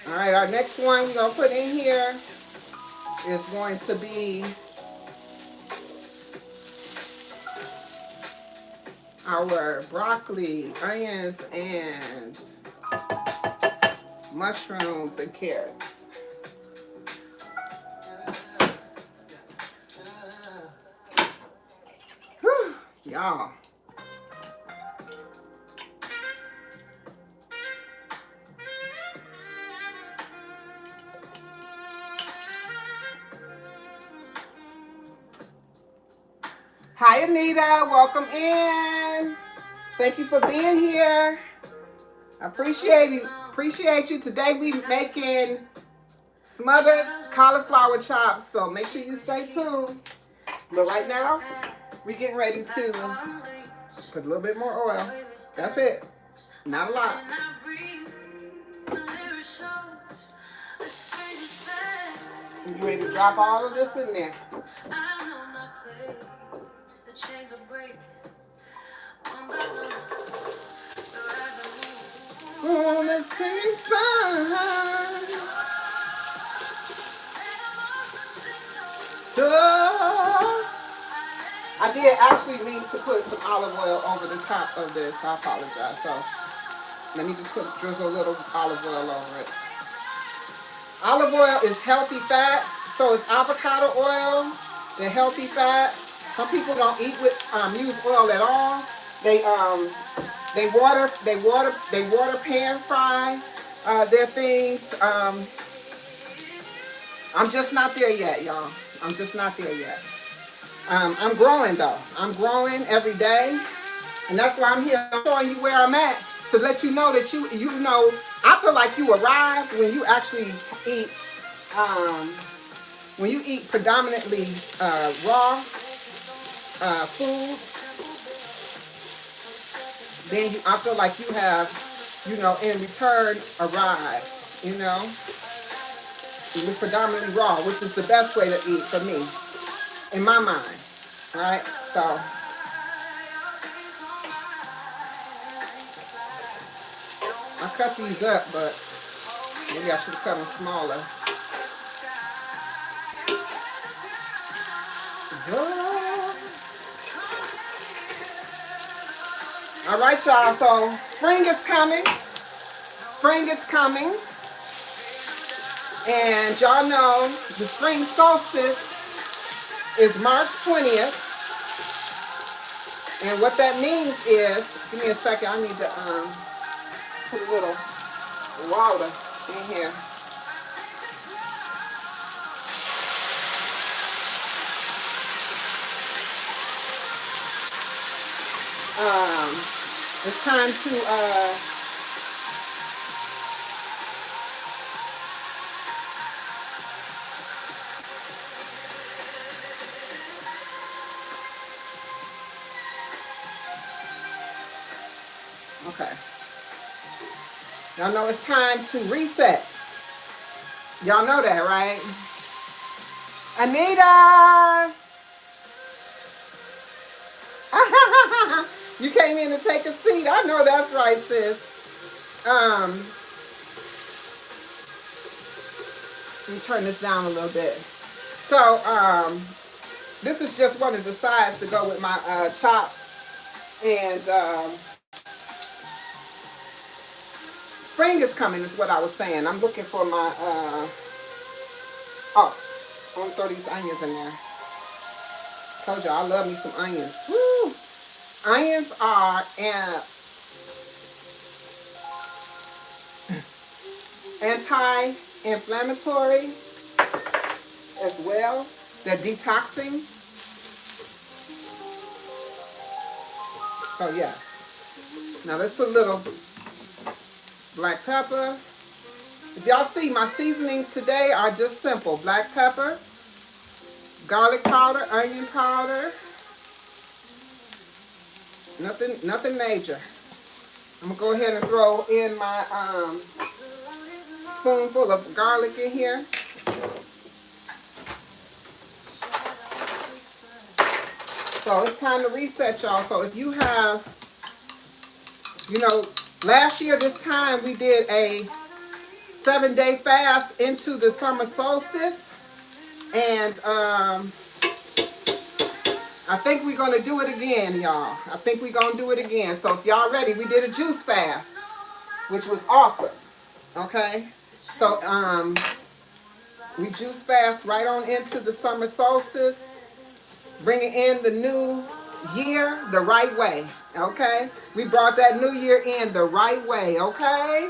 All right, our next one we're going to put in here is going to be our broccoli, onions, and mushrooms and carrots. Whew, y'all. Hi, Anita. Welcome in. Thank you for being here. I appreciate you. Appreciate you. Today we making smothered cauliflower chops, so make sure you stay tuned. But right now, we're getting ready to put a little bit more oil. That's it. Not a lot. We're ready to drop all of this in there. On the same side. So I did actually mean to put some olive oil over the top of this. I apologize. So let me just drizzle a little olive oil over it. Olive oil is healthy fat, so is avocado oil. They're healthy fat. Some people don't eat with use oil at all. They water pan fry their things. I'm just not there yet, y'all. I'm just not there yet. I'm growing though. I'm growing every day, and that's why I'm here showing you where I'm at to let you know that you know. I feel like you arrived when you actually eat predominantly raw food. Then I feel like you have, in return arrived. It's predominantly raw, which is the best way to eat for me, in my mind. All right, so my cut these up, but maybe I should have cut them smaller. All right, y'all. So spring is coming. Spring is coming. And y'all know the spring solstice is March 20th. And what that means is, give me a second, I need to put a little water in here. It's time to okay. Y'all know it's time to reset. Y'all know that, right? Anita! You came in to take a seat. I know that's right, sis. Let me turn this down a little bit. So, this is just one of the sides to go with my chops. And spring is coming is what I was saying. I'm looking for my, oh, I'm going to throw these onions in there. Told you I love me some onions. Woo! Onions are anti-inflammatory as well. They're detoxing. Oh, yeah. Now let's put a little black pepper. If y'all see, my seasonings today are just simple. Black pepper, garlic powder, onion powder. Nothing major. I'm gonna go ahead and throw in my spoonful of garlic in here. So it's time to reset, y'all. So if you have, you know, last year this time we did a 7-day fast into the summer solstice, and I think we're going to do it again, y'all. I think we're going to do it again. So if y'all ready, we did a juice fast, which was awesome. Okay? So we juice fast right on into the summer solstice, bringing in the new year the right way. Okay? We brought that new year in the right way. Okay?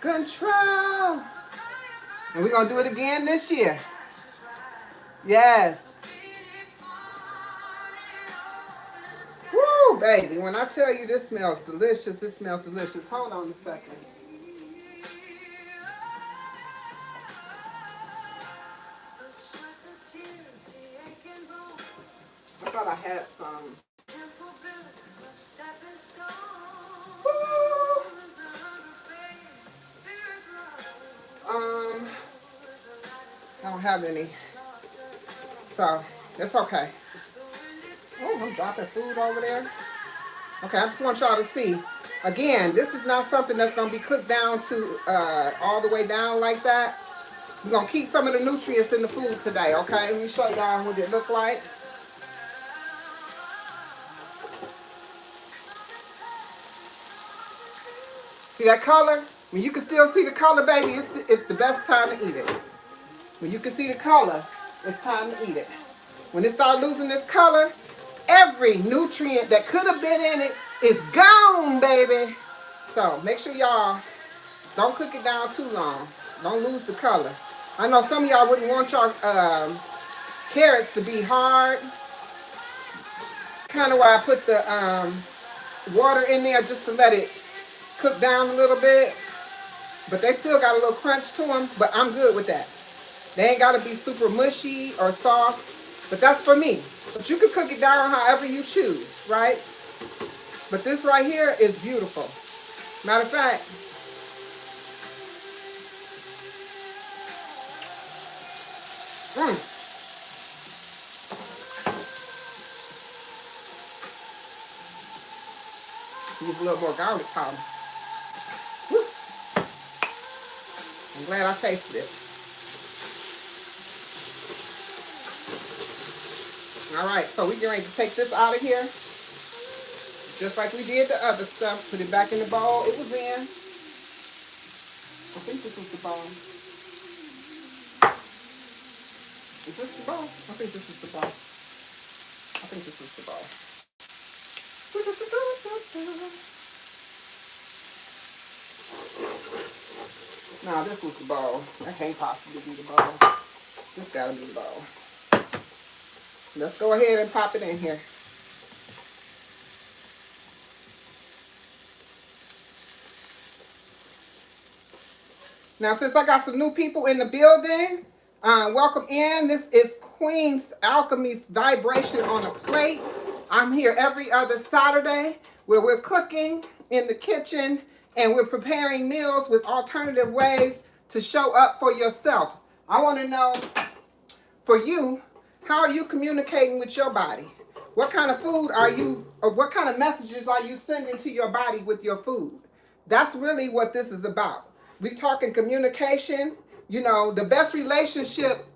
Control. And we're going to do it again this year. Yes. Woo, baby. When I tell you this smells delicious, it smells delicious. Hold on a second. I thought I had some. Woo. I don't have any. So, it's okay. Oh, I'm dropping food over there. Okay, I just want y'all to see. Again, this is not something that's going to be cooked down to all the way down like that. We're going to keep some of the nutrients in the food today, okay? Let me show y'all what it look like. See that color? When you can still see the color, baby, it's the best time to eat it. When you can see the color, it's time to eat it. When it starts losing this color, every nutrient that could have been in it is gone, baby. So make sure y'all don't cook it down too long. Don't lose the color. I know some of y'all wouldn't want your carrots to be hard. Kind of why I put the water in there just to let it cook down a little bit. But they still got a little crunch to them, but I'm good with that. They ain't got to be super mushy or soft, but that's for me. But you can cook it down however you choose, right? But this right here is beautiful. Matter of fact, Use a little more garlic powder. Woo. I'm glad I tasted it. All right, so we're getting ready to take this out of here. Just like we did the other stuff. Put it back in the bowl it was in. I think this was the bowl. Is this the bowl? I think this is the bowl. I think this is the bowl. Nah, this was the bowl. That can't possibly be the bowl. This gotta be the bowl. Let's go ahead and pop it in here. Now, since I got some new people in the building, welcome in. This is Queen's Alchemy's Vibration on a Plate. I'm here every other Saturday where we're cooking in the kitchen and we're preparing meals with alternative ways to show up for yourself. I want to know, for you, how are you communicating with your body? What kind of food are you, or what kind of messages are you sending to your body with your food? That's really what this is about. We're talking communication. You know, the best relationship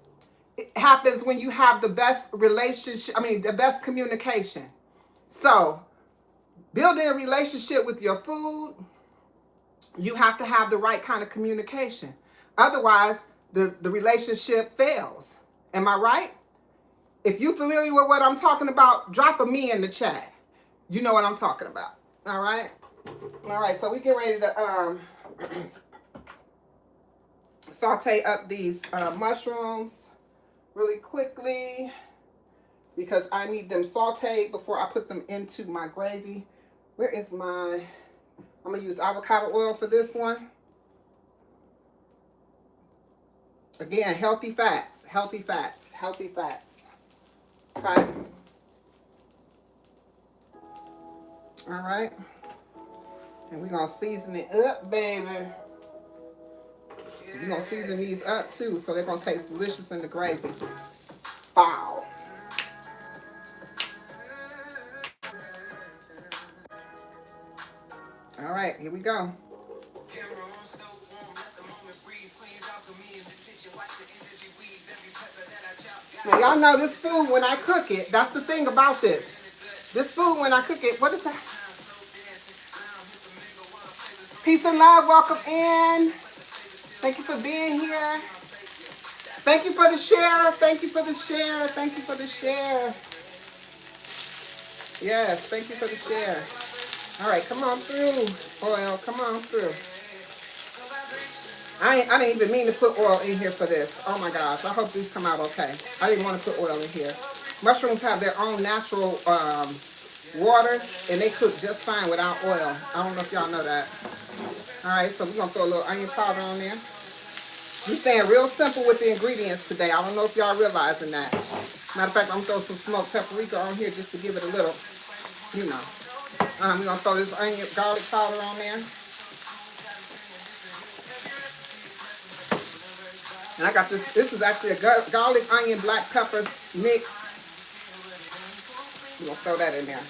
happens when you have the best relationship, the best communication. So, building a relationship with your food, you have to have the right kind of communication. Otherwise, the relationship fails. Am I right? If you're familiar with what I'm talking about, drop a me in the chat. You know what I'm talking about. All right? All right, so we get ready to saute up these mushrooms really quickly because I need them sauteed before I put them into my gravy. Where is my, I'm going to use avocado oil for this one. Again, healthy fats, healthy fats, healthy fats. Okay. All right. And we're going to season it up, baby. We're going to season these up, too, so they're going to taste delicious in the gravy. Wow. All right, here we go. Now, y'all know this food, when I cook it, that's the thing about this. This food, when I cook it, what is that? Peace and love, welcome in. Thank you for being here. Thank you for the share. Thank you for the share. Thank you for the share. Yes, thank you for the share. All right, come on through, oil. Come on through. I didn't even mean to put oil in here for this. Oh my gosh, I hope these come out okay. I didn't want to put oil in here. Mushrooms have their own natural water, and they cook just fine without oil. I don't know if y'all know that. All right, so we're going to throw a little onion powder on there. We're staying real simple with the ingredients today. I don't know if y'all realizing that. Matter of fact, I'm going to throw some smoked paprika on here just to give it a little, you know. We're going to throw this onion garlic powder on there. And I got this is actually a garlic, onion, black pepper mix. We're going to throw that in there.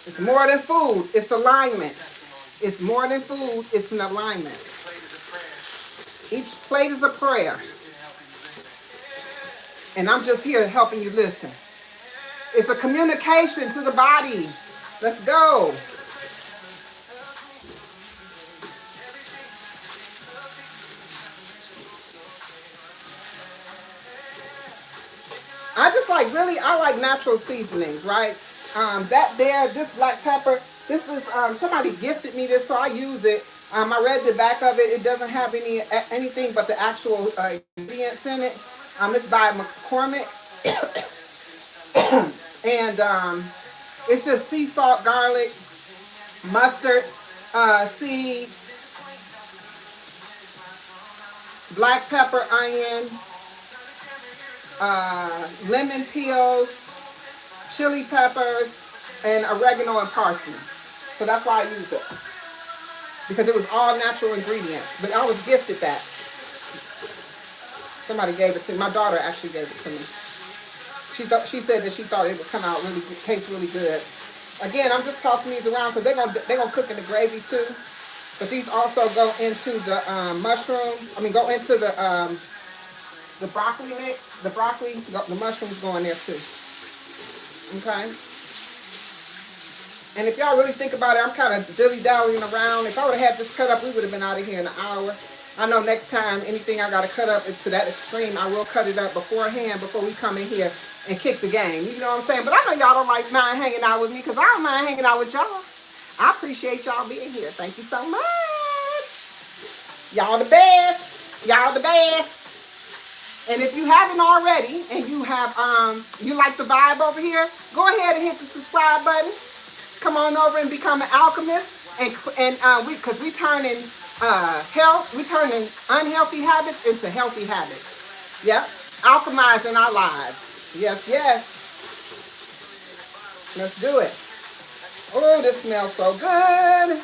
It's more than food, it's alignment. It's more than food, it's an alignment. Each plate is a prayer. And I'm just here helping you listen. It's a communication to the body. Let's go. I like natural seasonings, right? This black pepper, this is, somebody gifted me this, so I use it. I read the back of it. It doesn't have anything but the actual ingredients in it. It's by McCormick. And it's just sea salt, garlic, mustard seeds, black pepper, onion, lemon peels, chili peppers, and oregano and parsley. So that's why I use it. Because it was all natural ingredients. But I was gifted that. Somebody gave it to me. My daughter actually gave it to me. She said that she thought it would come out really, taste really good. Again, I'm just tossing these around because they're gonna cook in the gravy too. But these also go into the mushrooms. I mean, go into the broccoli mix. The broccoli, the mushrooms go in there too. Okay. And if y'all really think about it, I'm kind of dilly-dallying around. If I would have had this cut up, we would have been out of here in an hour. I know next time, anything I got to cut up to that extreme, I will cut it up beforehand before we come in here and kick the game. You know what I'm saying? But I know y'all don't like mind hanging out with me because I don't mind hanging out with y'all. I appreciate y'all being here. Thank you so much. Y'all the best. Y'all the best. And if you haven't already and you have you like the vibe over here, go ahead and hit the subscribe button. Come on over and become an alchemist, and we turning we turning unhealthy habits into healthy habits. Yep, alchemizing our lives. Yes, yes. Let's do it. Oh, this smells so good.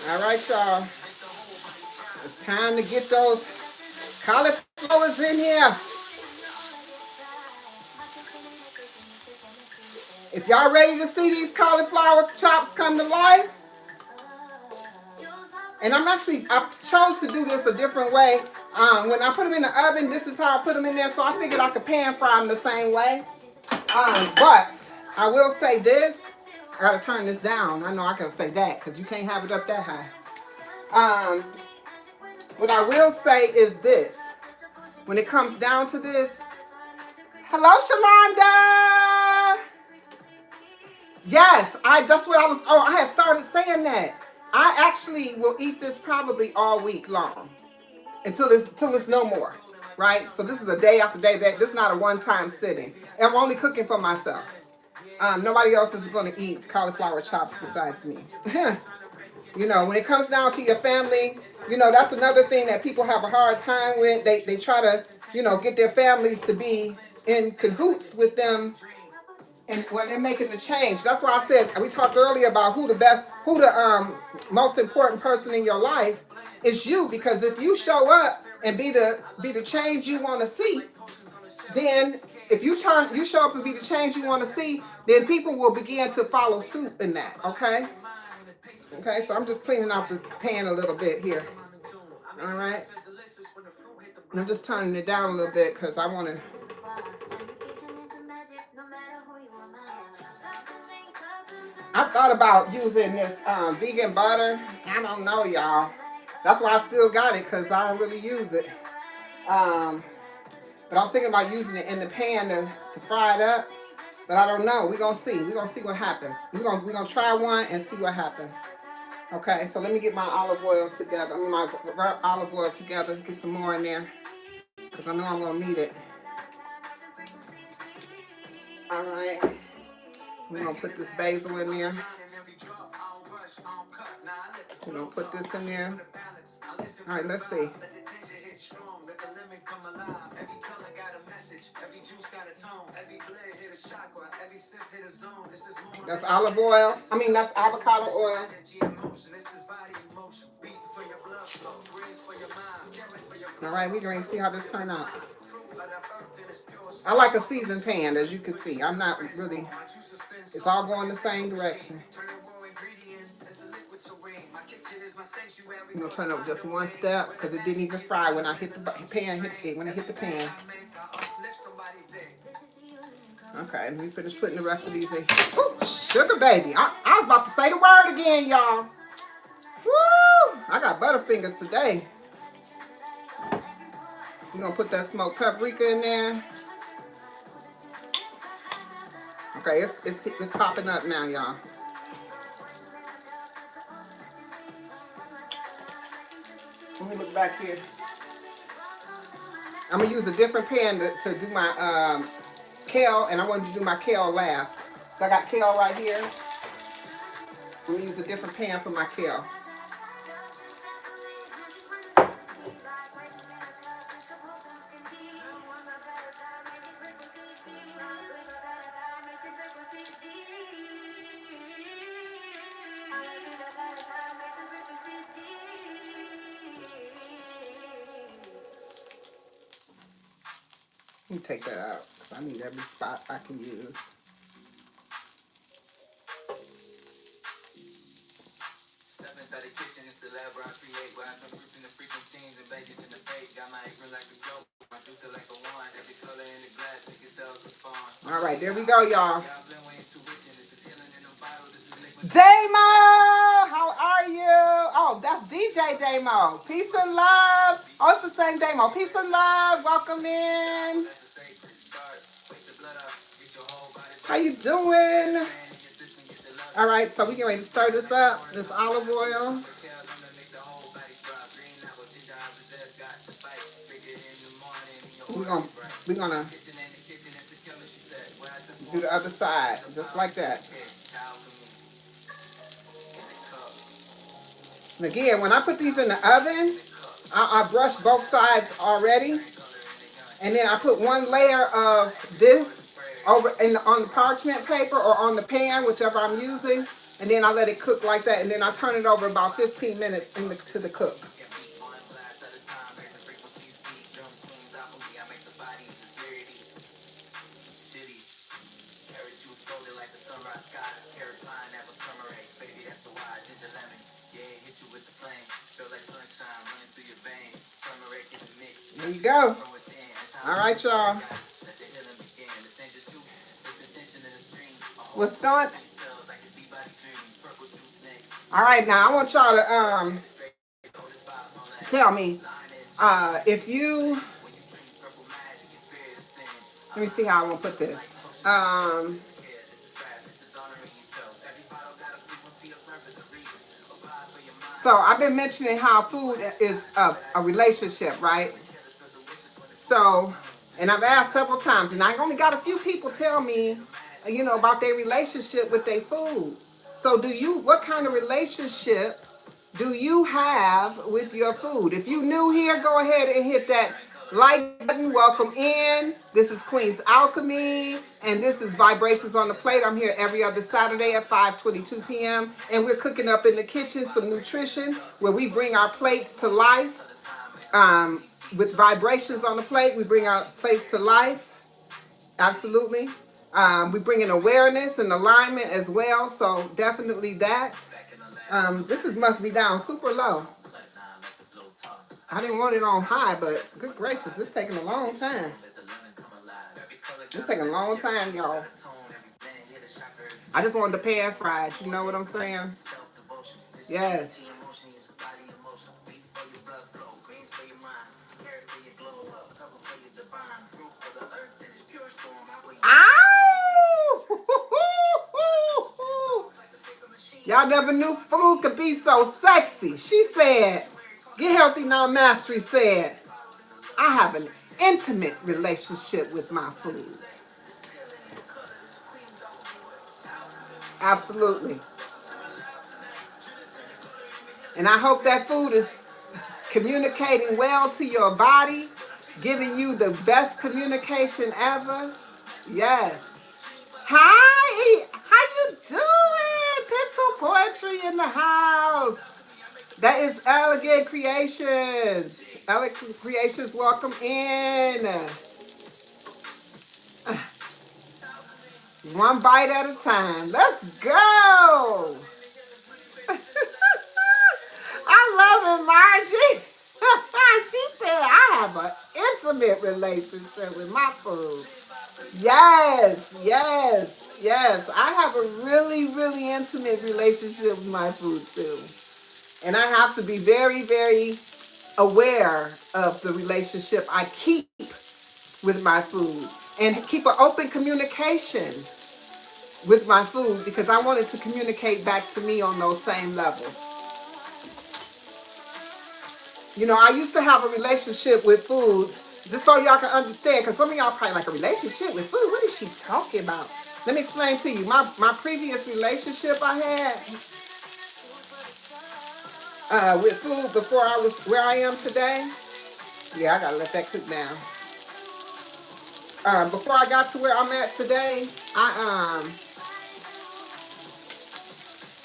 All right, y'all. It's time to get those cauliflowers in here. If y'all ready to see these cauliflower chops come to life, and I chose to do this a different way. When I put them in the oven, this is how I put them in there, so I figured I could pan fry them the same way. But I will say this. I gotta turn this down. I know I can say that because you can't have it up that high. What I will say is this. When it comes down to this, hello, Shalonda. Yes, that's what I had started saying that. I actually will eat this probably all week long until it's no more, right? So this is a day after day. This is not a one-time sitting. I'm only cooking for myself. Nobody else is going to eat cauliflower chops besides me. You know, when it comes down to your family, you know, that's another thing that people have a hard time with. They try to, you know, get their families to be in cahoots with them, and when they're making the change. That's why I said, we talked earlier about who the most important person in your life is you. Because if you show up and be the change you want to see, then if you show up and be the change you want to see, then people will begin to follow suit in that. Okay. Okay, so I'm just cleaning out this pan a little bit here. All right. And I'm just turning it down a little bit because I want to. I thought about using this vegan butter. I don't know, y'all. That's why I still got it, because I don't really use it. But I was thinking about using it in the pan to fry it up. But I don't know. We're going to see. We're going to see what happens. We're gonna try one and see what happens. Okay, so let me get my olive oil together. My olive oil together. Get some more in there, because I know I'm going to need it. All right. We're going to put this basil in there. We're going to put this in there. All right, let's see. That's olive oil. That's avocado oil. All right, we're going to see how this turns out. I like a seasoned pan, as you can see. I'm not really, it's all going the same direction. I'm going to turn it up just one step because it didn't even fry when I hit the pan. Okay, let me finish putting the rest of these in. Ooh, sugar baby. I was about to say the word again, y'all. Woo! I got butterfingers today. We're going to put that smoked paprika in there. Okay, it's popping up now, y'all. Let me look back here. I'm going to use a different pan to do my kale, and I wanted to do my kale last. So I got kale right here. I'm going to use a different pan for my kale. Let me take that out because I need every spot I can use. Step inside the kitchen, it's the lab where I create. Where I come fruits in the freaking scenes and bagels in the bake. Got my apron like a globe, my juice like a wine. Every color in the glass, make it sell to farm. All right, there we go, y'all. Y'all blend with intuition. This is healing in the bottle. This is liquid. Damo, how are you? Oh, that's DJ Damo. Peace and love. Oh, it's the same Damo. Peace and love. Welcome in. How you doing? All right, so we getting ready to stir this up. This olive oil. We're gonna do the other side, just like that. And again, when I put these in the oven, I brush both sides already. And then I put one layer of this over on the parchment paper or on the pan, whichever I'm using. And then I let it cook like that. And then I turn it over about 15 minutes to the cook. There you go. All right, y'all. What's going on? All right, now I want y'all to tell me if you. Let me see how I want to put this. So I've been mentioning how food is a relationship, right? So, and I've asked several times, and I only got a few people tell me, about their relationship with their food. So what kind of relationship do you have with your food? If you're new here, go ahead and hit that like button. Welcome in. This is Queen's Alchemy, and this is Vibrations on the Plate. I'm here every other Saturday at 5:22 p.m., and we're cooking up in the kitchen some nutrition where we bring our plates to life. With vibrations on the plate, we bring our plates to life. Absolutely. We bring in awareness and alignment as well. So definitely that. This must be down super low. I didn't want it on high, but good gracious, it's taking a long time. It's taking a long time, y'all. I just wanted the pan fried. You know what I'm saying? Yes. Ow! Y'all never knew food could be so sexy. She said, Get Healthy Now Mastery said, I have an intimate relationship with my food. Absolutely. And I hope that food is communicating well to your body, giving you the best communication ever. Yes. Hi, how you doing? Pencil Poetry in the house. That is Elegant Creations. Elegant Creations, welcome in. One bite at a time. Let's go. I love it, Margie. She said I have an intimate relationship with my food. Yes, yes, yes. I have a really, really intimate relationship with my food too. And I have to be very, very aware of the relationship I keep with my food and keep an open communication with my food because I want it to communicate back to me on those same levels. I used to have a relationship with food, just so y'all can understand, because some of y'all probably like, a relationship with food? What is she talking about? Let me explain to you. My previous relationship I had with food before I was where I am today. Yeah, I gotta let that cook down. Before I got to where I'm at today,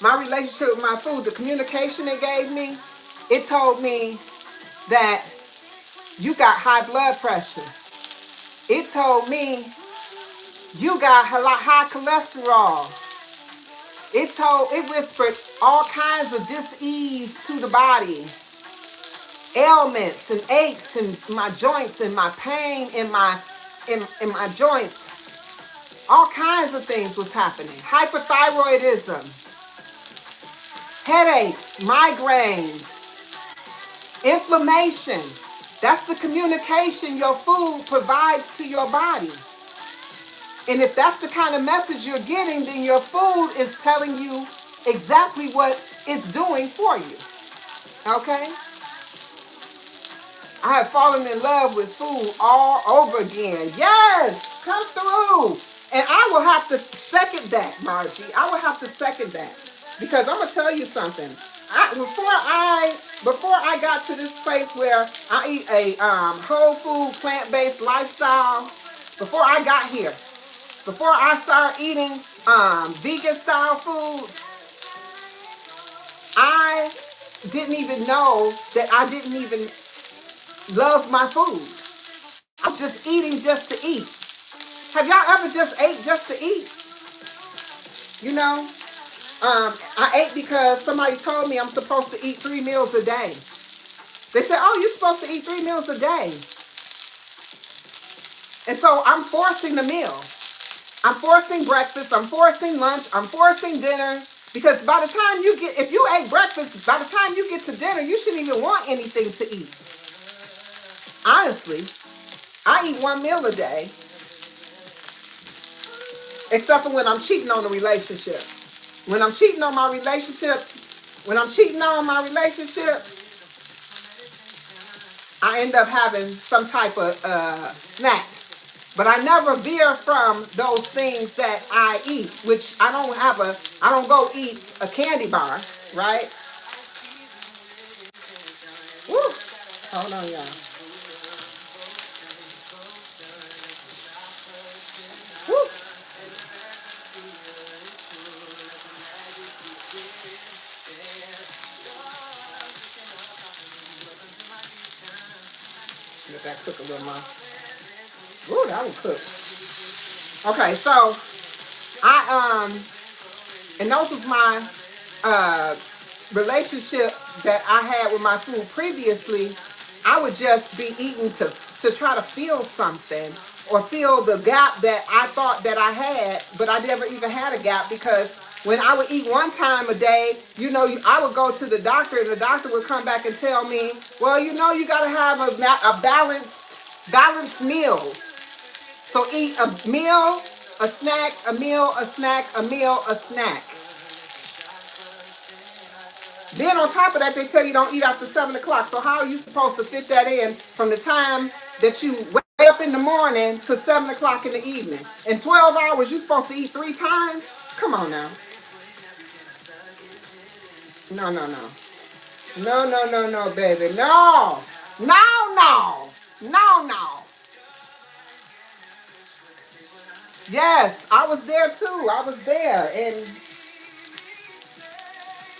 my relationship with my food, the communication it gave me, it told me that you got high blood pressure. It told me you got high cholesterol. It whispered all kinds of dis-ease to the body, ailments and aches in my joints and my pain in my joints. All kinds of things was happening. Hyperthyroidism, headaches, migraines, inflammation. That's the communication your food provides to your body. And if that's the kind of message you're getting, then your food is telling you exactly what it's doing for you. Okay? I have fallen in love with food all over again. Yes! Come through! And I will have to second that, Margie. I will have to second that. Because I'm going to tell you something. Before I got to this place where I eat a whole food, plant-based lifestyle, before I got here, before I started eating vegan style food, I didn't even know that I didn't even love my food. I was just eating just to eat. Have y'all ever just ate just to eat? You know, I ate because somebody told me I'm supposed to eat 3 meals a day. They said, oh, you're supposed to eat 3 meals a day. And so I'm forcing the meal. I'm forcing breakfast, I'm forcing lunch, I'm forcing dinner. Because by the time if you ate breakfast, by the time you get to dinner, you shouldn't even want anything to eat. Honestly, I eat 1 meal a day. Except for when I'm cheating on the relationship. When I'm cheating on my relationship, I end up having some type of snack. But I never veer from those things that I eat, which I don't go eat a candy bar, right? Woo! Hold on, y'all. Woo! Let that cook a little more. Ooh, that will cook. Okay, so and those was my relationship that I had with my food previously. I would just be eating to try to feel something or fill the gap that I thought that I had, but I never even had a gap because when I would eat 1 time a day, I would go to the doctor and the doctor would come back and tell me, well, you got to have a balanced meals. So eat a meal, a snack, a meal, a snack, a meal, a snack. Then on top of that, they tell you don't eat after 7 o'clock. So how are you supposed to fit that in from the time that you wake up in the morning to 7 o'clock in the evening? In 12 hours, you're supposed to eat 3 times? Come on now. No, no, no. No, no, no, no, baby. No. No, no. No, no. Yes, I was there too. I was there. And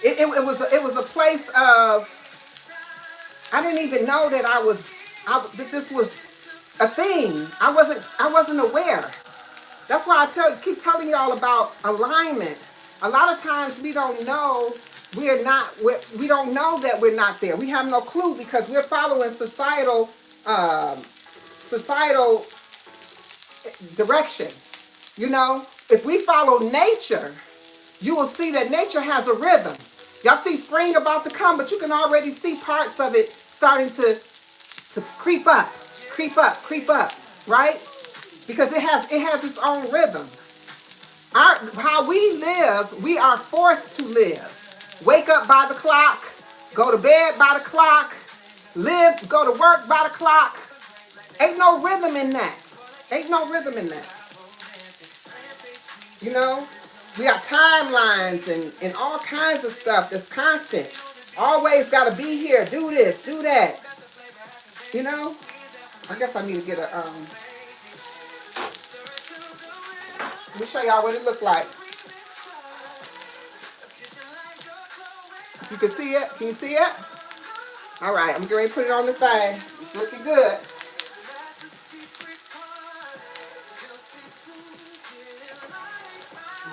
it was a place of, I didn't even know that that this was a thing. I wasn't aware. That's why I keep telling y'all about alignment. A lot of times we don't know we don't know that we're not there. We have no clue because we're following societal direction. If we follow nature, you will see that nature has a rhythm. Y'all see spring about to come, but you can already see parts of it starting to creep up, right? Because it has its own rhythm. How we live, we are forced to live. Wake up by the clock, go to bed by the clock, go to work by the clock. Ain't no rhythm in that. We got timelines and all kinds of stuff that's constant. Always got to be here, do this, do that. I guess I need to get a, let me show y'all what it looked like. You can see it? Can you see it? All right, I'm getting ready to put it on the thing. It's looking good.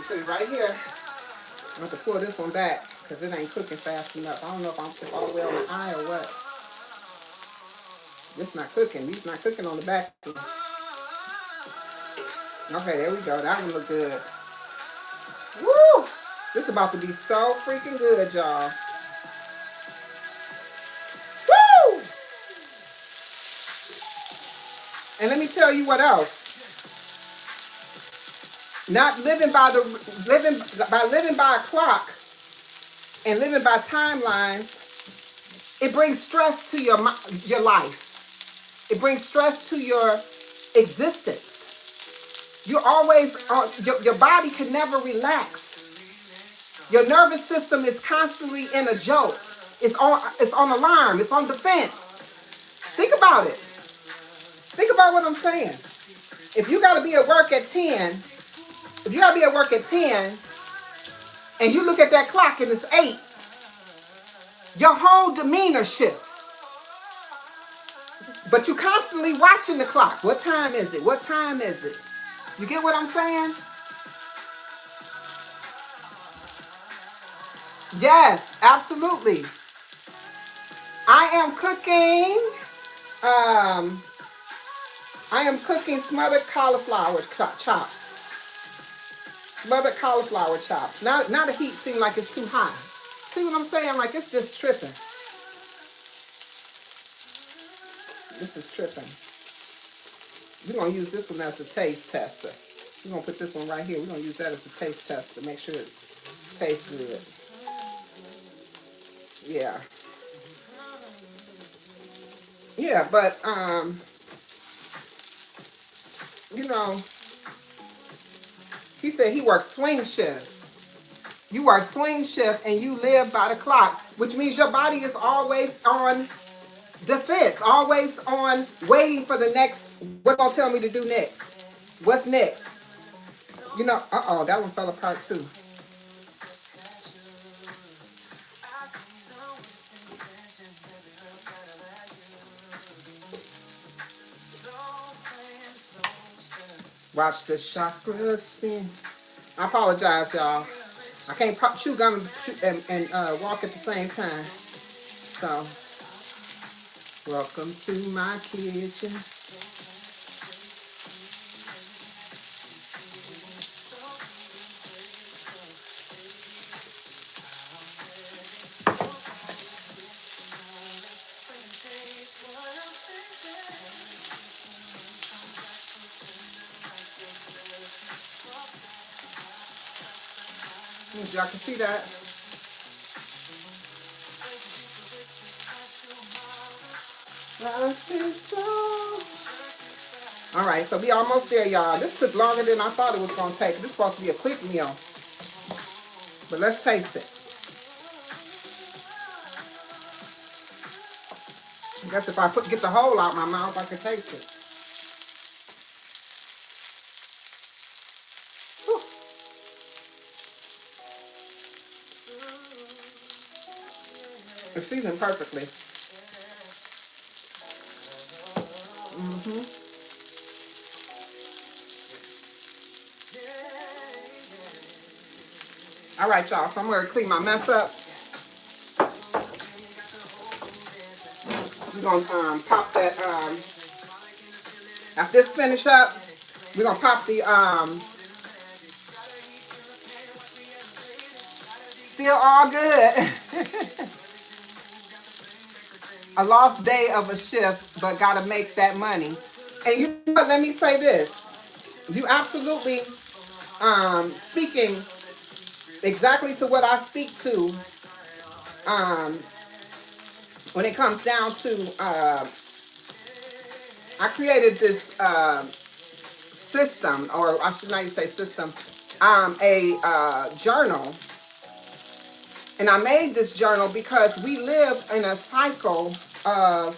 put it right here. I'm going to pull this one back because it ain't cooking fast enough. I don't know if I'm all the way on the eye or what. This not cooking. These not cooking on the back. Okay, there we go. That one look good. Woo! This is about to be so freaking good, y'all. Woo! And let me tell you what else. Not living by living by a clock and living by timelines, it brings stress to your life. It brings stress to your existence. You're always on, your body can never relax. Your nervous system is constantly in a jolt. It's on alarm. It's on defense. Think about it. Think about what I'm saying. If you got to be at work at 10, and you look at that clock and it's 8, your whole demeanor shifts. But you constantly watching the clock. What time is it? What time is it? You get what I'm saying? Yes, absolutely. I am cooking smothered cauliflower chops. Smothered cauliflower chops. Now the heat seems like it's too high. See what I'm saying? Like it's just tripping. This is tripping. We're going to use this one as a taste tester. We're going to put this one right here. We're going to use that as a taste tester. Make sure it tastes good. Yeah. Yeah, but, you know, he said he works swing shift. You work swing shift and you live by the clock, which means your body is always on defense, always on waiting for the next, what's going to tell me to do next? What's next? You know, that one fell apart too. Watch the chakras spin. I apologize, y'all. I can't chew gum and walk at the same time. So, welcome to my kitchen. Y'all can see that. All right, so we almost there, y'all. This took longer than I thought it was going to take. This is supposed to be a quick meal. But let's taste it. I guess if I get the hole out my mouth, I can taste it. Whew. It's seasoned perfectly. All right, y'all, so I'm going to clean my mess up. We're going to pop that, after this finish up, we're going to pop the, still all good. A lost day of a shift, but got to make that money. And you know what, let me say this. You absolutely, speaking exactly to what I speak to, when it comes down to, I created this system, or I should not even say system, a journal. And I made this journal because we live in a cycle of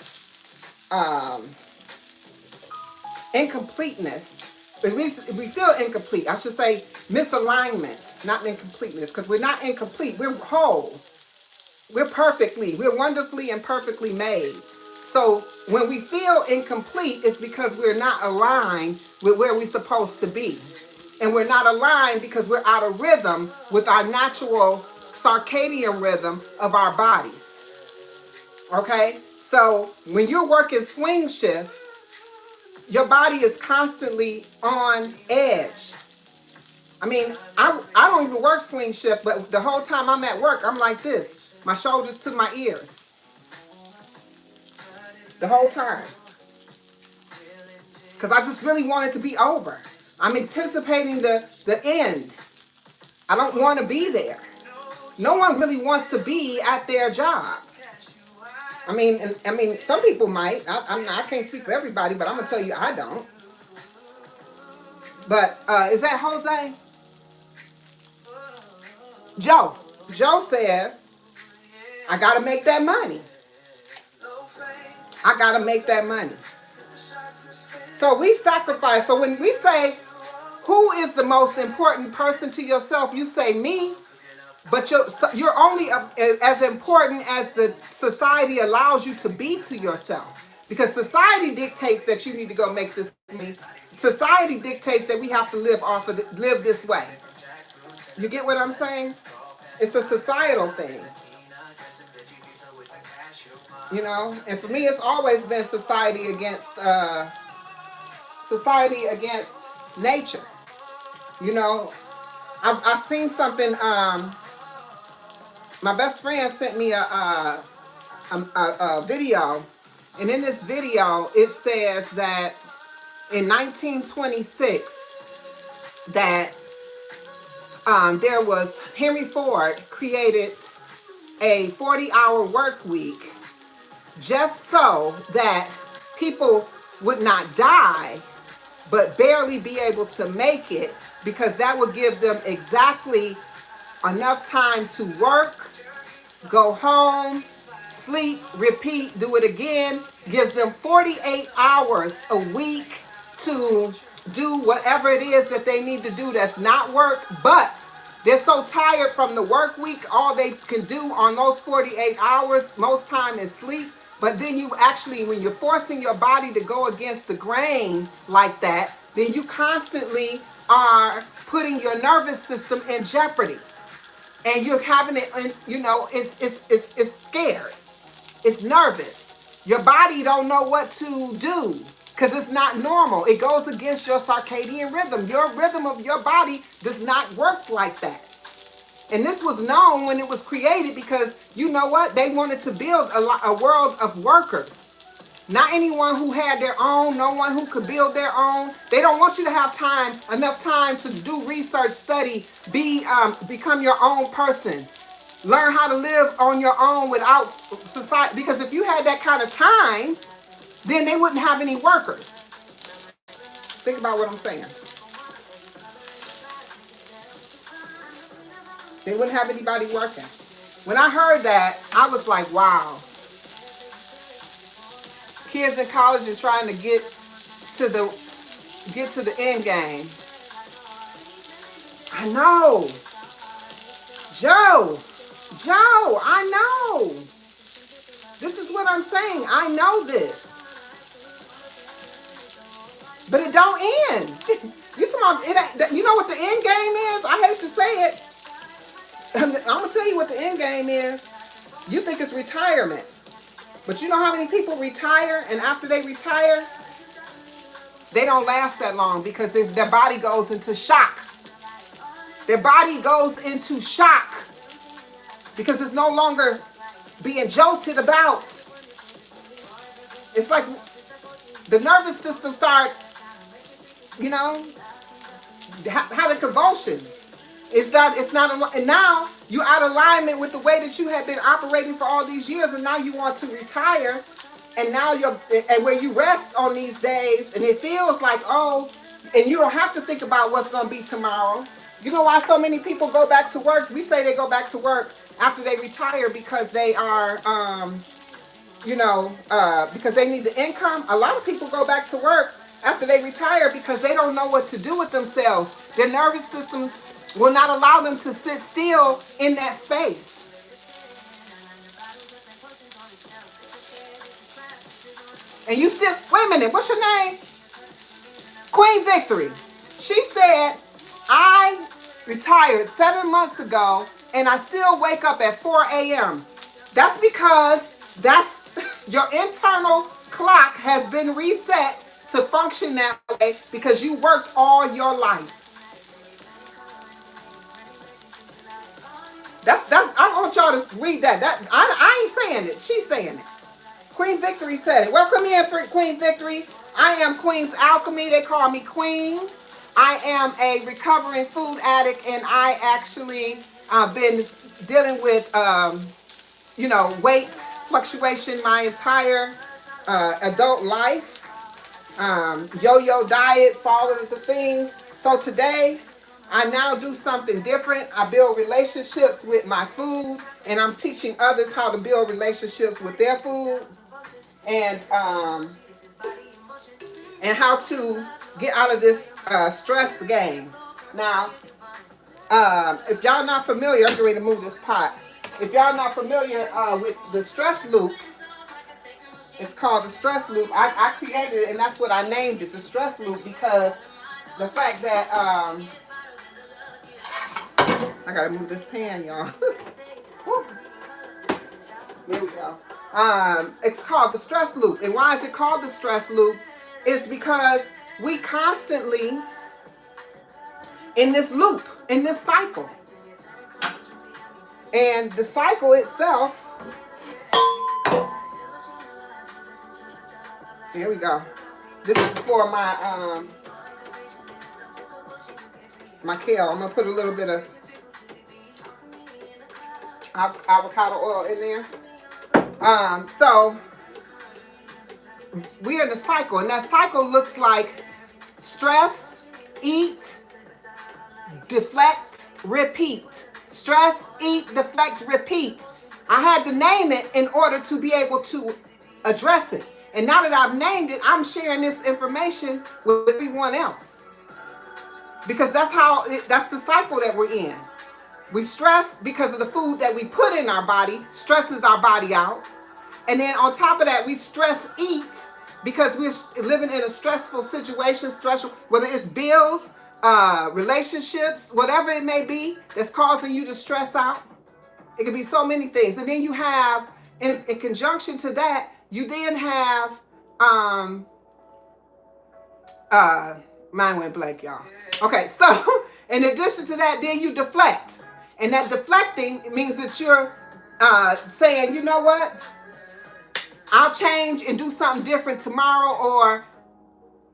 incompleteness. We feel incomplete. I should say misalignment, not incompleteness, because we're not incomplete. We're whole. We're wonderfully and perfectly made. So when we feel incomplete, it's because we're not aligned with where we're supposed to be. and we're not aligned because we're out of rhythm with our natural circadian rhythm of our bodies. Okay? So when you're working swing shift, your body is constantly on edge. I mean, I don't even work swing shift, but the whole time I'm at work, I'm like this. My shoulders to my ears. The whole time. Because I just really want it to be over. I'm anticipating the end. I don't want to be there. No one really wants to be at their job. I mean, some people might. I can't speak for everybody, but I'm gonna tell you, I don't. But is that Jose? Joe. Joe says, I gotta make that money. I gotta make that money. So we sacrifice. So when we say, who is the most important person to yourself? You say me, but you're only as important as the society allows you to be to yourself. Because society dictates that you need to go make this money. Society dictates that we have to live this way. You get what I'm saying? It's a societal thing. You know, and for me, it's always been society against nature. You know, I've seen something. My best friend sent me a video, and in this video, it says that in 1926 that there was Henry Ford created a 40-hour work week just so that people would not die but barely be able to make it, because that would give them exactly enough time to work, go home, sleep, repeat, do it again. Gives them 48 hours a week to do whatever it is that they need to do that's not work, but they're so tired from the work week, all they can do on those 48 hours most time is sleep. But then you actually, when you're forcing your body to go against the grain like that, then you constantly are putting your nervous system in jeopardy. And you're having it, you know, it's scared. It's nervous. Your body don't know what to do because it's not normal. It goes against your circadian rhythm. Your rhythm of your body does not work like that. And this was known when it was created because, you know what? They wanted to build a world of workers. Not anyone who had their own, no one who could build their own. They don't want you to have enough time to do research, study, become your own person. Learn how to live on your own without society. Because if you had that kind of time, then they wouldn't have any workers. Think about what I'm saying. They wouldn't have anybody working. When I heard that, I was like, wow. Kids in college are trying to get to the end game. I know. Joe, I know. This is what I'm saying. I know this. But it don't end. You know what the end game is? I hate to say it. I'm going to tell you what the end game is. You think it's retirement. But you know how many people retire, and after they retire, they don't last that long because their body goes into shock. Their body goes into shock because it's no longer being jolted about. It's like the nervous system starts, you know, having convulsions. It's not, and now you're out of alignment with the way that you have been operating for all these years, and now you want to retire, and now and where you rest on these days, and it feels like, oh, and you don't have to think about what's going to be tomorrow. You know why so many people go back to work? We say they go back to work after they retire because they are, because they need the income. A lot of people go back to work after they retire because they don't know what to do with themselves. Their nervous system will not allow them to sit still in that space. And you still, wait a minute, what's your name? Queen Victory. She said I retired 7 months ago and I still wake up at 4 a.m. That's because your internal clock has been reset to function that way because you worked all your life. That's I want y'all to read that. I ain't saying it. She's saying it. Queen Victory said it. Welcome in, Queen Victory. I am Queen's Alchemy. They call me Queen. I am a recovering food addict, and I actually been dealing with weight fluctuation my entire adult life. Yo-yo diet, all of the things. So today, I now do something different. I build relationships with my food, and I'm teaching others how to build relationships with their food, and how to get out of this stress game. Now, if y'all not familiar, I'm getting ready to move this pot. If y'all not familiar with the stress loop, it's called the stress loop. I created it, and that's what I named it, the stress loop, because the fact that I gotta move this pan, y'all. There we go. It's called the stress loop. And why is it called the stress loop? It's because we constantly in this loop, in this cycle. And the cycle itself, here we go. This is for my my kale. I'm gonna put a little bit of avocado oil in there. So we're in the cycle, and that cycle looks like stress, eat, deflect, repeat. Stress, eat, deflect, repeat. I had to name it in order to be able to address it. And now that I've named it, I'm sharing this information with everyone else. Because that's the cycle that we're in. We stress because of the food that we put in our body, stresses our body out. And then on top of that, we stress eat because we're living in a stressful situation, whether it's bills, relationships, whatever it may be that's causing you to stress out. It can be so many things. And then you have, in conjunction to that, you then have, mine went blank, y'all. Okay, so in addition to that, then you deflect. And that deflecting means that you're saying, you know what? I'll change and do something different tomorrow, or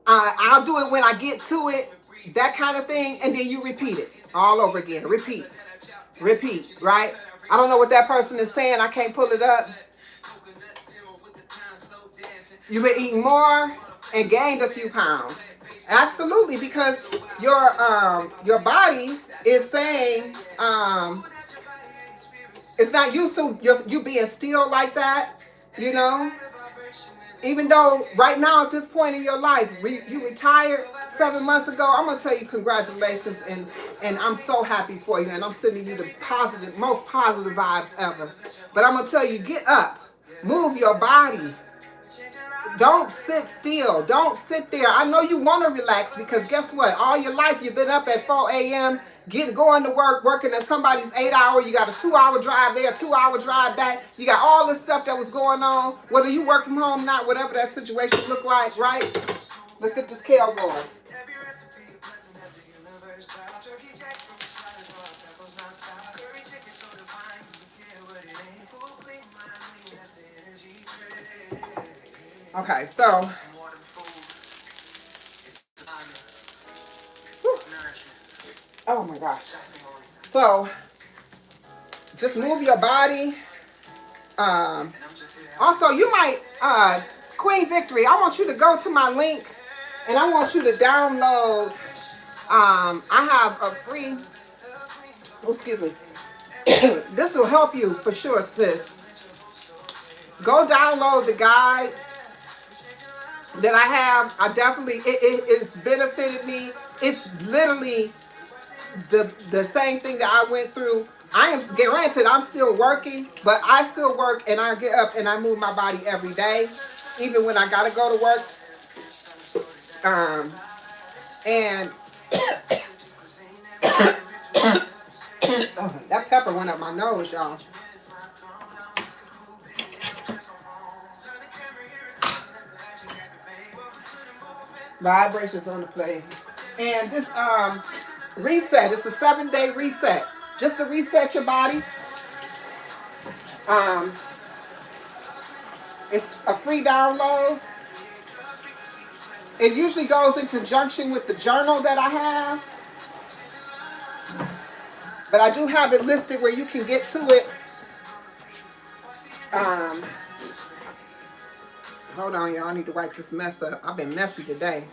I'll do it when I get to it, that kind of thing. And then you repeat it all over again. Repeat, right? I don't know what that person is saying. I can't pull it up. You've been eating more and gained a few pounds. Absolutely, because your body is saying it's not used to you being still like that, you know. Even though right now at this point in your life, you retired 7 months ago, I'm gonna tell you congratulations, and I'm so happy for you, and I'm sending you the most positive vibes ever. But I'm gonna tell you, get up, move your body. Don't sit still. Don't sit there. I know you want to relax because guess what? All your life you've been up at 4 a.m. going to work, working at somebody's 8 hour. You got a 2-hour drive there, 2-hour drive back. You got all this stuff that was going on. Whether you work from home or not, whatever that situation look like, right? Let's get this kale going. Okay, so oh my gosh. So just move your body. Also, you might, Queen Victory, I want you to go to my link and I want you to download. I have a free, excuse me. This will help you for sure, sis. Go download the guide that I have. I definitely, it's benefited me. It's literally the same thing that I went through. I am, granted, I'm still working, but I still work and I get up and I move my body every day, even when I gotta go to work. And pepper went up my nose, y'all. Vibrations on the plate. And this reset, it's a 7-day reset. Just to reset your body. It's a free download. It usually goes in conjunction with the journal that I have. But I do have it listed where you can get to it. Hold on, y'all. I need to wipe this mess up. I've been messy today.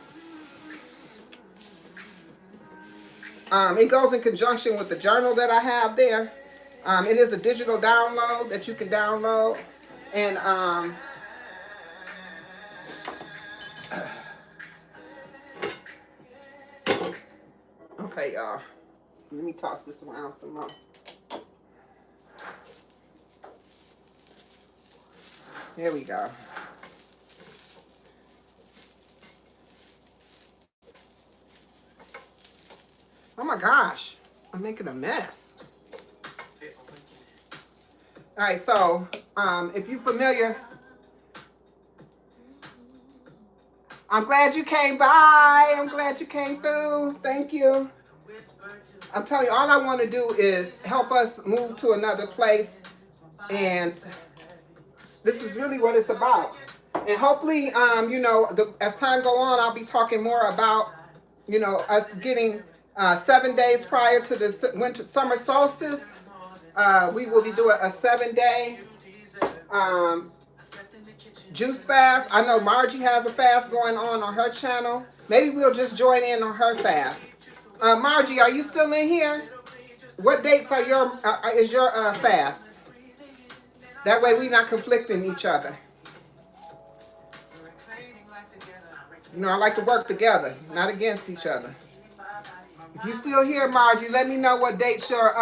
It goes in conjunction with the journal that I have there. It is a digital download that you can download. And okay, y'all. Let me toss this around some more. There we go. Oh my gosh, I'm making a mess. All right, so if you're familiar, I'm glad you came by. I'm glad you came through. Thank you. I'm telling you, all I want to do is help us move to another place. And this is really what it's about. And hopefully, you know, as time go on, I'll be talking more about, you know, us getting 7 days prior to the summer solstice. We will be doing a 7-day juice fast. I know Margie has a fast going on her channel. Maybe we'll just join in on her fast. Margie, are you still in here? What dates are is your fast? That way we're not conflicting each other. You know, I like to work together, not against each other. If you're still here, Margie, let me know what dates your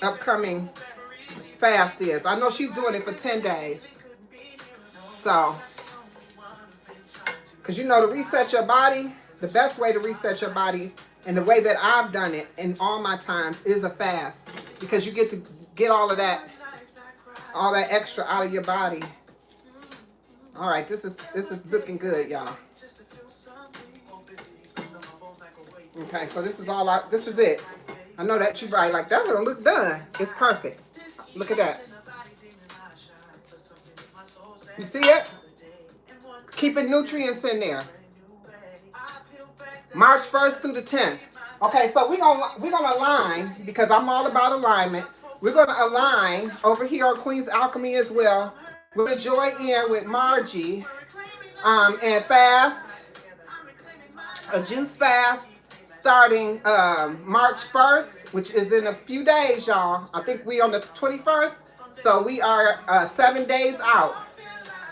upcoming fast is. I know she's doing it for 10 days. So, because you know, to reset your body, the best way to reset your body, and the way that I've done it in all my times, is a fast. Because you get to get all that extra out of your body. All right, this is looking good, y'all. Okay, so this is it. I know that you're right. Like, that doesn't look done. It's perfect. Look at that. You see it? Keeping nutrients in there. March 1st through the 10th. Okay, so we're gonna align, because I'm all about alignment. We're gonna align over here on Queen's Alchemy as well. We're gonna join in with Margie and fast, a juice fast, starting March 1st, which is in a few days, y'all. I think we on the 21st, so we are 7 days out.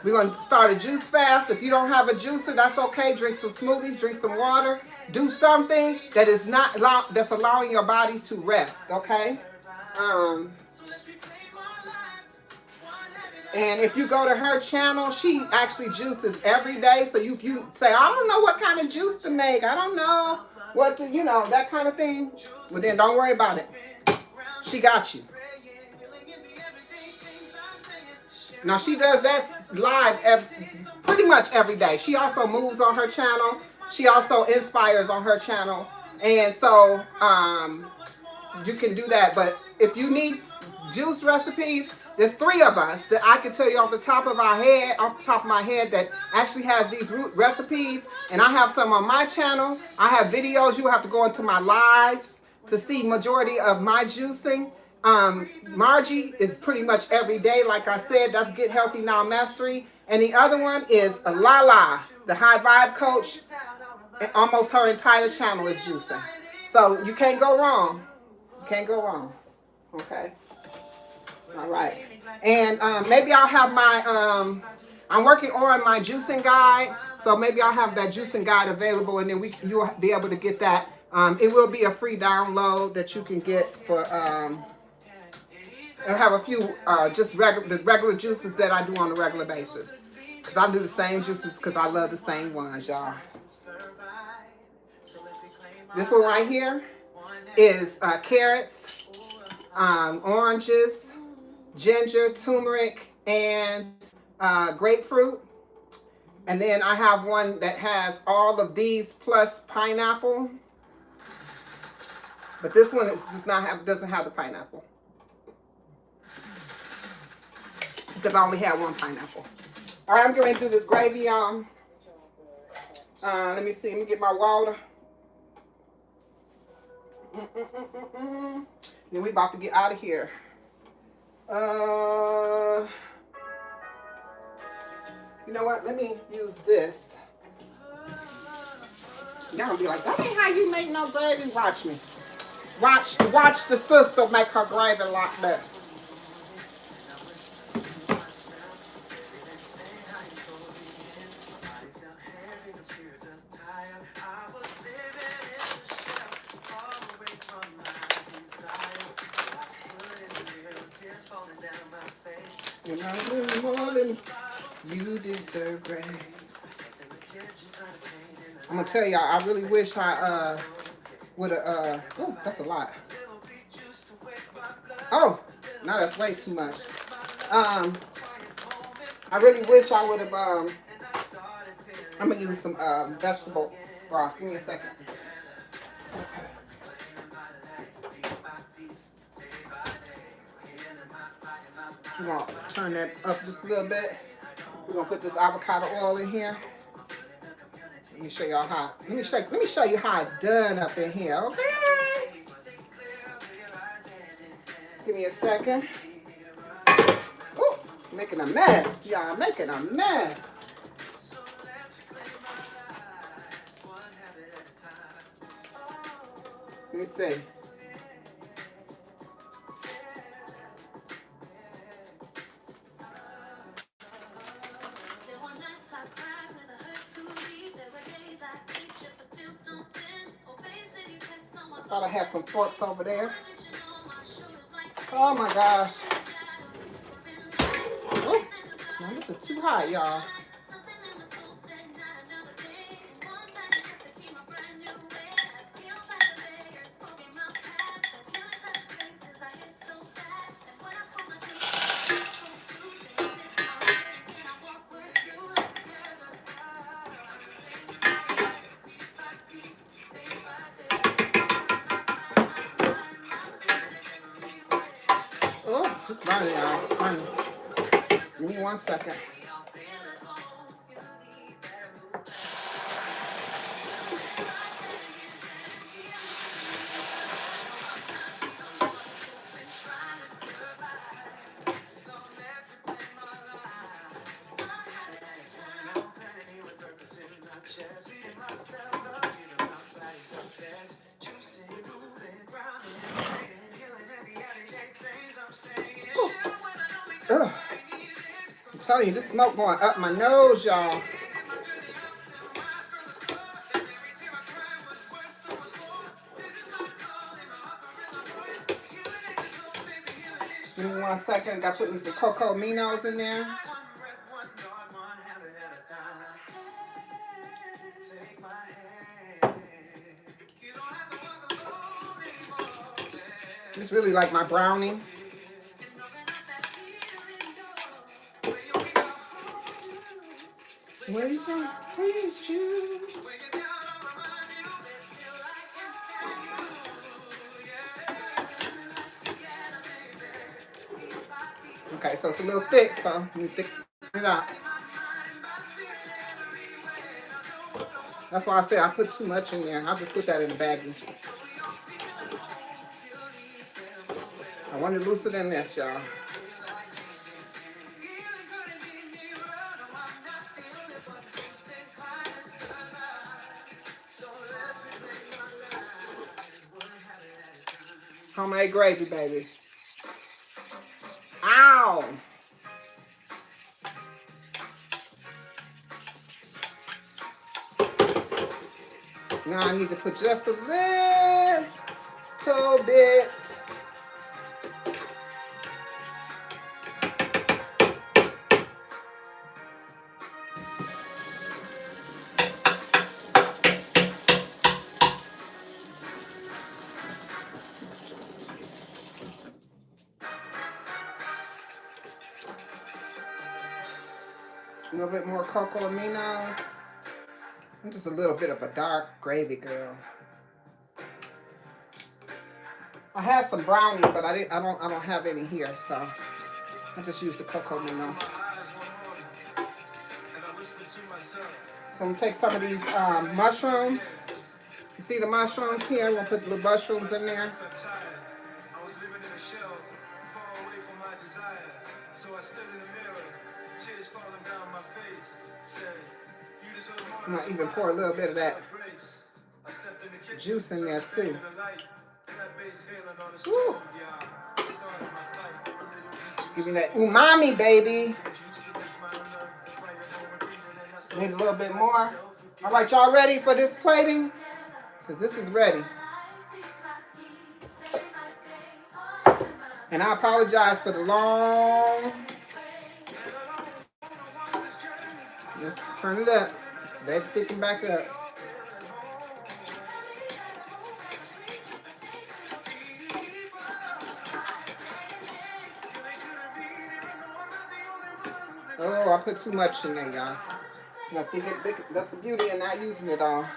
We're going to start a juice fast. If you don't have a juicer, that's okay. Drink some smoothies, drink some water. Do something that is that's allowing your body to rest, okay? And if you go to her channel, she actually juices every day. So if you say, I don't know what kind of juice to make, I don't know what to, you know, that kind of thing, well then don't worry about it. She got you. Now she does that live pretty much every day. She also moves on her channel. She also inspires on her channel. And so you can do that. But if you need juice recipes, there's 3 of us that I can tell you off the top of my head that actually has these recipes. And I have some on my channel. I have videos. You have to go into my lives to see majority of my juicing. Margie is pretty much every day. Like I said, that's Get Healthy Now Mastery. And the other one is Lala, the high vibe coach. And almost her entire channel is juicing. So you can't go wrong. You can't go wrong. Okay. All right. And maybe I'll have my, I'm working on my juicing guide. So maybe I'll have that juicing guide available, and then you'll be able to get that. It will be a free download that you can get for, I have a few just the regular juices that I do on a regular basis. Because I do the same juices because I love the same ones, y'all. This one right here is carrots, oranges, ginger, turmeric, and grapefruit. And then I have one that has all of these plus pineapple. But this one doesn't have the pineapple. Because I only have one pineapple. All right, I'm going to do this gravy, y'all. Let me see. Let me get my water. Then we about to get out of here. You know what? Let me use this. Y'all gonna be like, that ain't how you make no gravy. Watch me. Watch the sister make her gravy like this. And I do more than you deserve grace. I'm gonna tell y'all, I really wish I would have oh, that's a lot. Oh, no, that's way too much. I really wish I would have I'm gonna use some vegetable broth. Give me a second. We're gonna turn that up just a little bit. We're gonna put this avocado oil in here. Let me show y'all how. Let me show you how it's done up in here, okay? Give me a second. Ooh, making a mess, y'all. Making a mess. Let me see. I thought I had some forks over there. Oh my gosh. Oh, now this is too hot, y'all. Oh, it's burning, y'all. It's burning. Give me 1 second. Ugh. I'm telling you, this smoke going up my nose, y'all. Give me 1 second. Got to put me some cocoa minos in there. It's really like my brownie. What do you say? Please choose. Okay, so it's a little thick, so let me thicken it up. That's why I said I put too much in there. I'll just put that in the baggie. I want to loosen than this, y'all. Homemade gravy, baby. Ow! Now I need to put just a little bit. A little bit more cocoa aminos. I'm just a little bit of a dark gravy girl. I had some brownie, but I don't have any here, so I just use the cocoa amino. So I'm gonna take some of these mushrooms. You see the mushrooms here? I'm gonna put the mushrooms in there. I'm gonna even pour a little bit of that juice in there too. Woo. Give me that umami, baby. Need a little bit more. All right, y'all ready for this plating? Because this is ready. And I apologize for the long. Let's turn it up. Let it thicken back up. Oh, I put too much in there, y'all. That's the beauty of not using it all.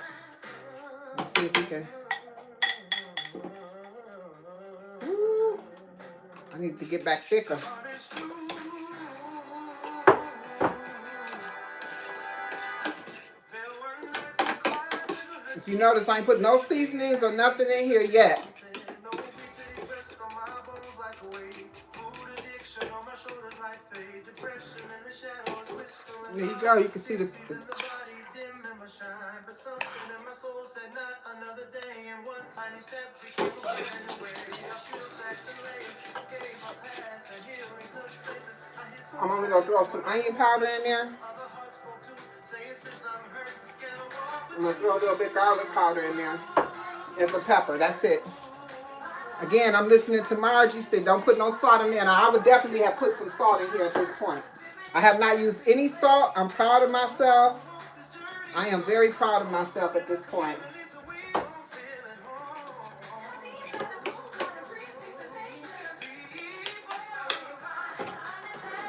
Let's see if we can. Ooh, I need to get back thicker. If you notice, I ain't put no seasonings or nothing in here yet. There you go. You can see the I'm only gonna throw some onion powder in there. I'm gonna throw a little bit garlic powder in there and some pepper. That's it. Again, I'm listening to Margie say don't put no salt in there. Now I would definitely have put some salt in here at this point. I have not used any salt. I'm proud of myself. I am very proud of myself at this point.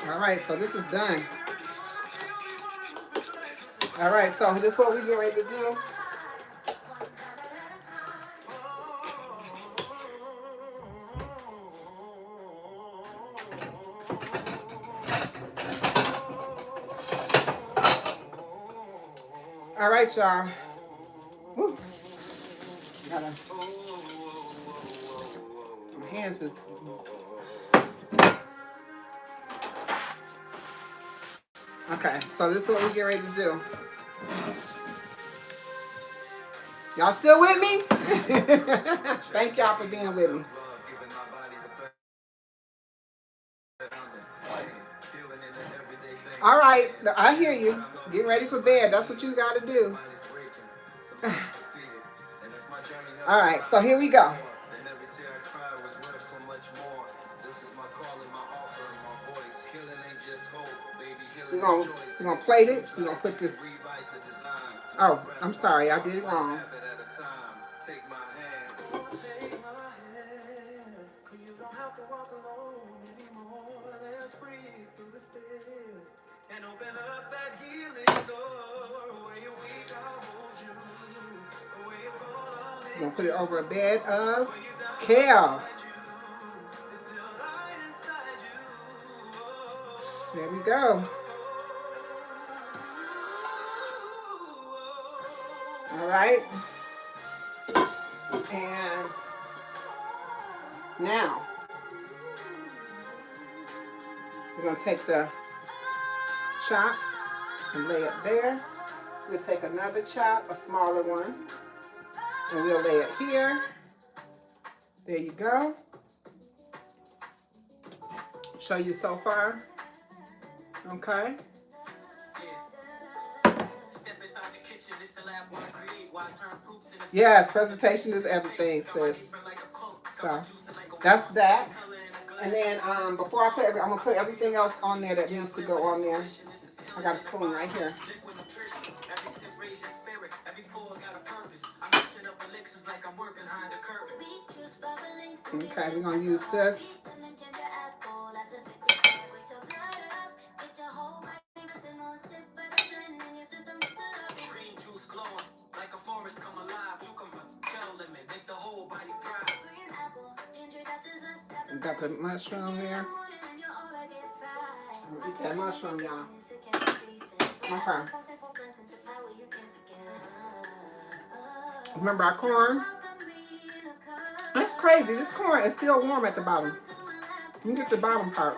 All right, so this is done. All right, so this is what we're getting ready to do. All right, y'all. Woo. My hands is. Okay, so this is what we get ready to do. Y'all still with me? Thank y'all for being with me. All right, I hear you. Get ready for bed. That's what you got to do. All right, so here we go. We're gonna plate it. We're gonna put this. Oh, I'm sorry, I did it wrong. We're gonna put it over a bed of kale. There we go. All right. And now we're going to take the chop and lay it there. We'll take another chop, a smaller one, and we'll lay it here. There you go. Show you so far. Okay. Yes, presentation is everything, sis. So that's that. And then before I put I'm gonna put everything else on there that needs to go on there. I got a spoon right here. Okay, we're gonna use this. Got the mushroom here. Eat that mushroom, y'all. Okay. Remember our corn? That's crazy. This corn is still warm at the bottom. Let me get the bottom part.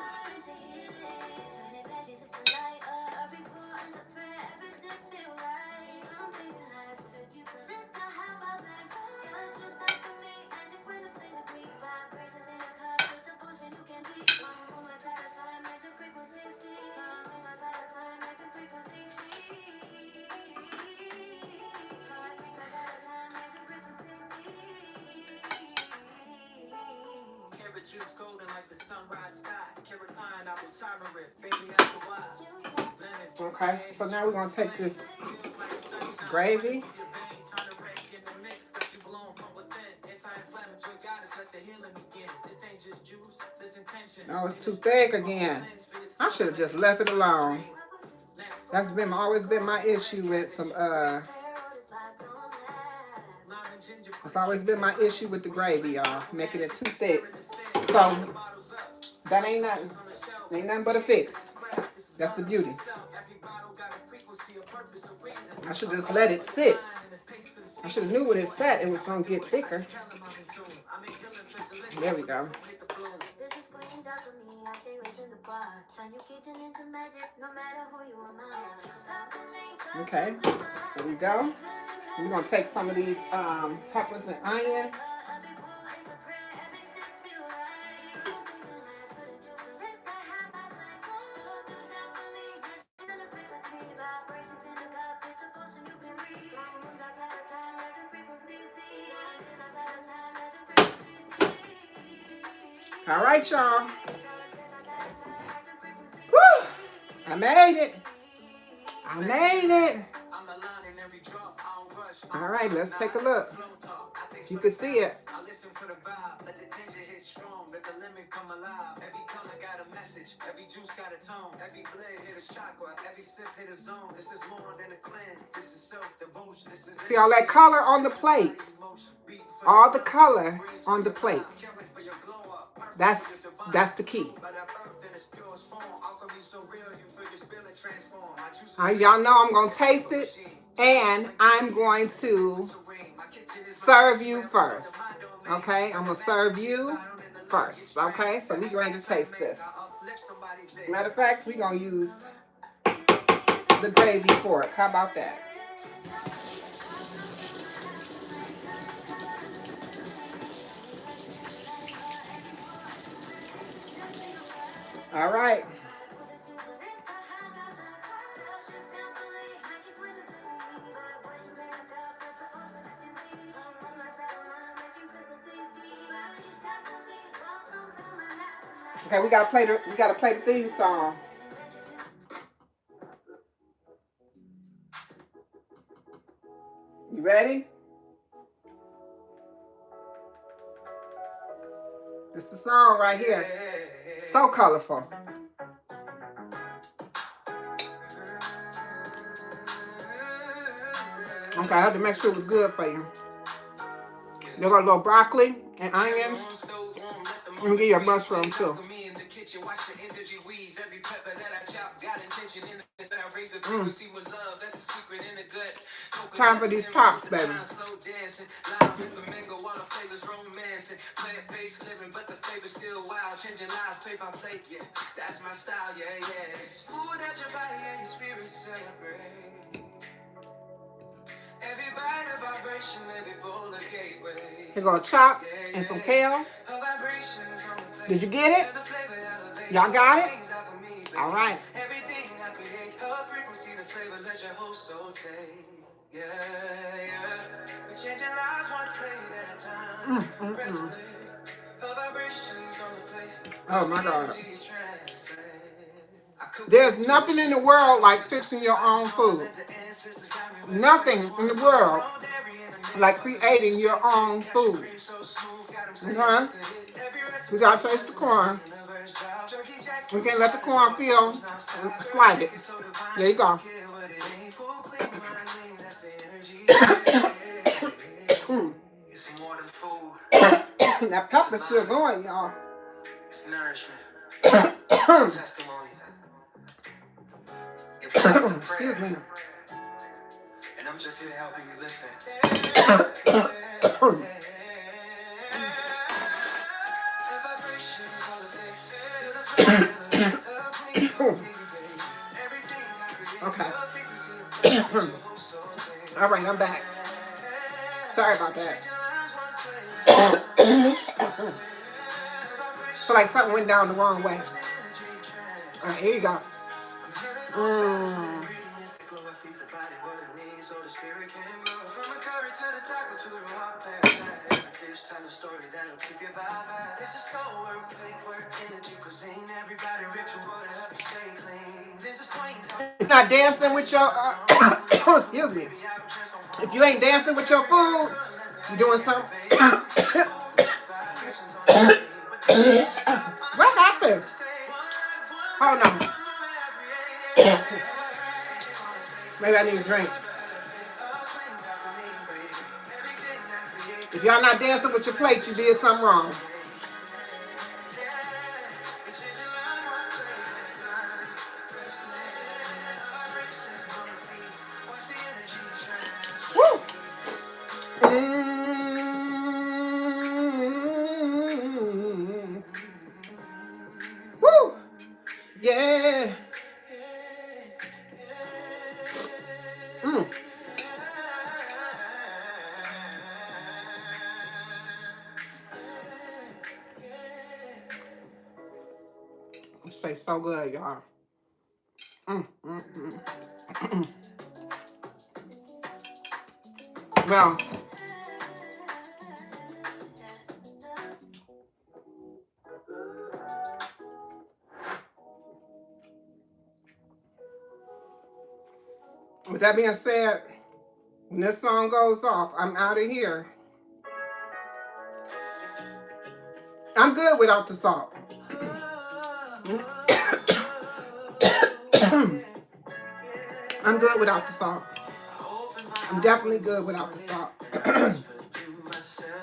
Juice golden like the sunrise sky. Carotine, I will tolerate. Baby, after a while. Okay, so now we're going to take this gravy. Oh, it's too thick again. I should have just left it alone. That's always been my issue with some, it's always been my issue with the gravy, y'all. Making it too thick. So, that ain't nothing. Ain't nothing but a fix. That's the beauty. I should just let it sit. I should have knew when it sat, it was going to get thicker. There we go. Okay, there we go. We're going to take some of these peppers and onions. All right, y'all. Woo! I made it. I made it. All right, let's take a look. You can see it. Every juice got a tone, every blade hit a chakra, every sip hit a zone. This is more than a cleanse, this is self-devotion. See all that color on the plate? All the color on the plate. That's the key. Y'all know I'm gonna taste it, and I'm going to serve you first. Okay, I'm gonna serve you first. Okay, so we're going to taste this. Matter of fact, we're going to use the gravy for it. How about that? All right. Okay, we gotta play the theme song. You ready? It's the song right here. So colorful. Okay, I had to make sure it was good for you. You got a little broccoli and onions. Let me give you a mushroom too. Time for these tops, baby. That's my style, yeah. Food that your body and your spirit celebrate. Every bite a vibration, every bowl a gateway. Here go a chop and some kale. Did you get it? Y'all got it? All right. Everything I create, her frequency, the flavor, let your whole soul take. Yeah. We changing lives one plate at a time. Press play. Her vibrations on the plate. Oh my God. There's nothing in the world like fixing your own food. Nothing in the world like creating your own food. Okay? We gotta taste the corn. We can't let the corn feel slighted. There you go. That pepper's still going, y'all. It's nourishment. It's testimony. It's Excuse me. And I'm just here to help you listen. Okay. All right, I'm back. Sorry about that. Feel like something went down the wrong way. All right, here you go. If you're not dancing with your, excuse me. If you ain't dancing with your food, you're doing something. What happened? Hold on. Maybe I need a drink. If y'all not dancing with your plate, you did something wrong. Woo! Woo! Yeah. This tastes so good, y'all. Well, with that being said, when this song goes off, I'm out of here. I'm good without the salt. I'm good without the salt. I'm definitely good without the salt.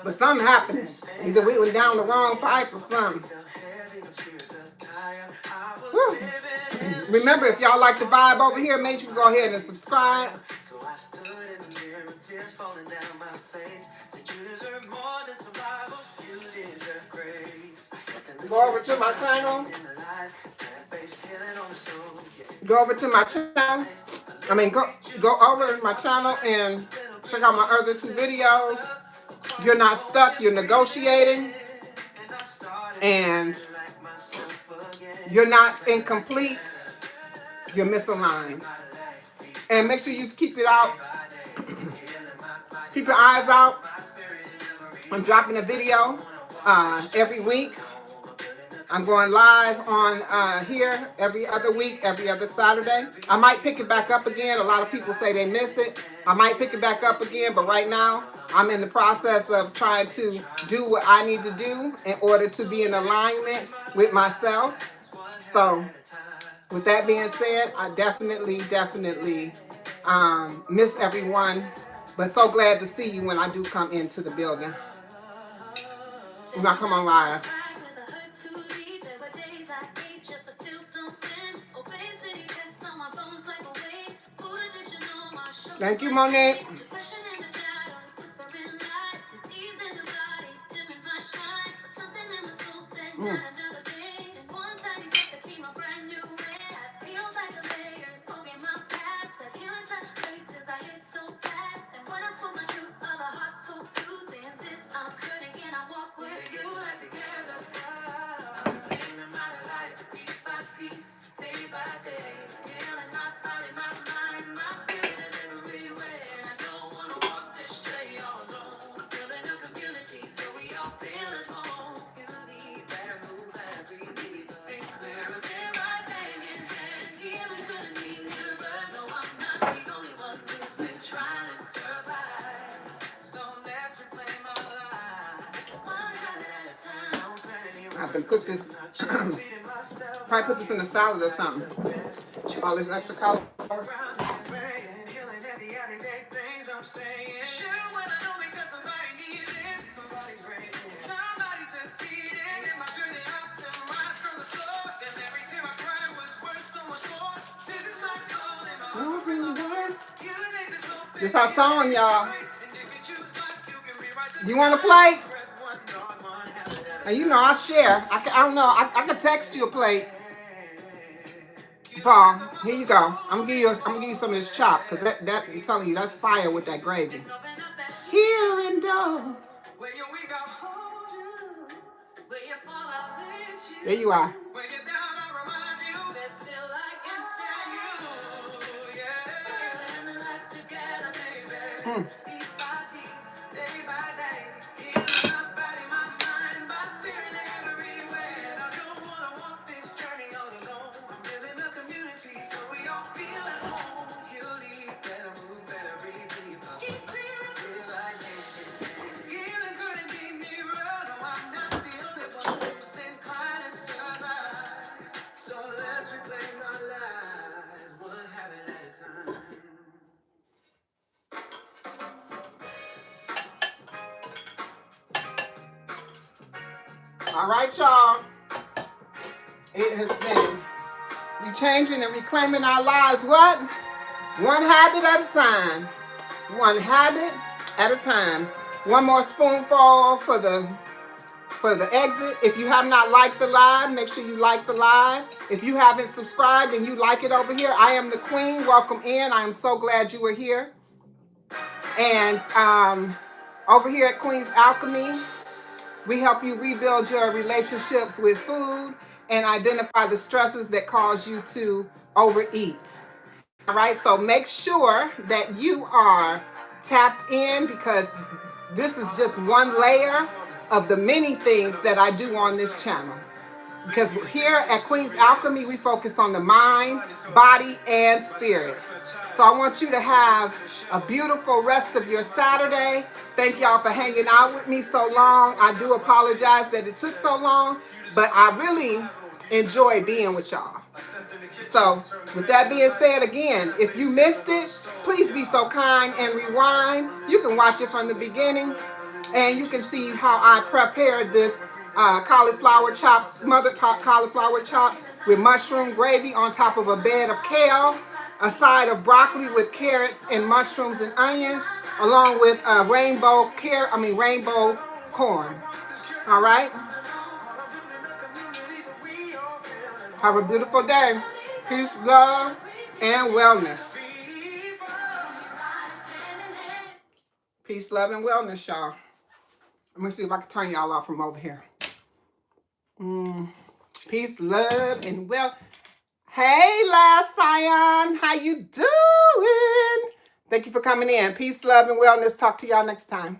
But something happening. Either we went down the wrong pipe or something. Woo. Remember, if y'all like the vibe over here, make sure you go ahead and subscribe. Go over to my channel. Go over to my channel. Go over to my channel and check out my other 2 videos. You're not stuck, you're negotiating. And you're not incomplete, you're misaligned. And make sure you keep it out. Keep your eyes out. I'm dropping a video every week. I'm going live on here every other week, every other Saturday. I might pick it back up again. A lot of people say they miss it. I might pick it back up again, but right now I'm in the process of trying to do what I need to do in order to be in alignment with myself. So with that being said, I definitely miss everyone, but so glad to see you when I do come into the building. When I come on live. Thank you, Monique. I can cook this, probably put this in a salad or something. All this extra cauliflower. This our song, y'all. You want to play? And you know I share. I don't know. I can text you a plate. Paul, here you go. I'm gonna give you some of this chop because that I'm telling you that's fire with that gravy. Here and go. There you are. All right, y'all. It has been rechanging and reclaiming our lives. What? One habit at a time. One habit at a time. One more spoonful for the exit. If you have not liked the live, make sure you like the live. If you haven't subscribed and you like it over here, I am the queen. Welcome in. I am so glad you were here. And over here at Queen's Alchemy, we help you rebuild your relationships with food and identify the stresses that cause you to overeat. All right, so make sure that you are tapped in because this is just one layer of the many things that I do on this channel. Because here at Queen's Alchemy, we focus on the mind, body, and spirit. So I want you to have a beautiful rest of your Saturday. Thank y'all for hanging out with me so long. I do apologize that it took so long, but I really enjoy being with y'all. So with that being said, again, if you missed it, please be so kind and rewind. You can watch it from the beginning and you can see how I prepared this cauliflower chops, smothered cauliflower chops with mushroom gravy on top of a bed of kale, a side of broccoli with carrots and mushrooms and onions, along with rainbow corn. All right? Have a beautiful day. Peace, love, and wellness. Peace, love, and wellness, y'all. Let me see if I can turn y'all off from over here. Peace, love, and well. Hey, last Scion, how you doing? Thank you for coming in. Peace, love, and wellness. Talk to y'all next time.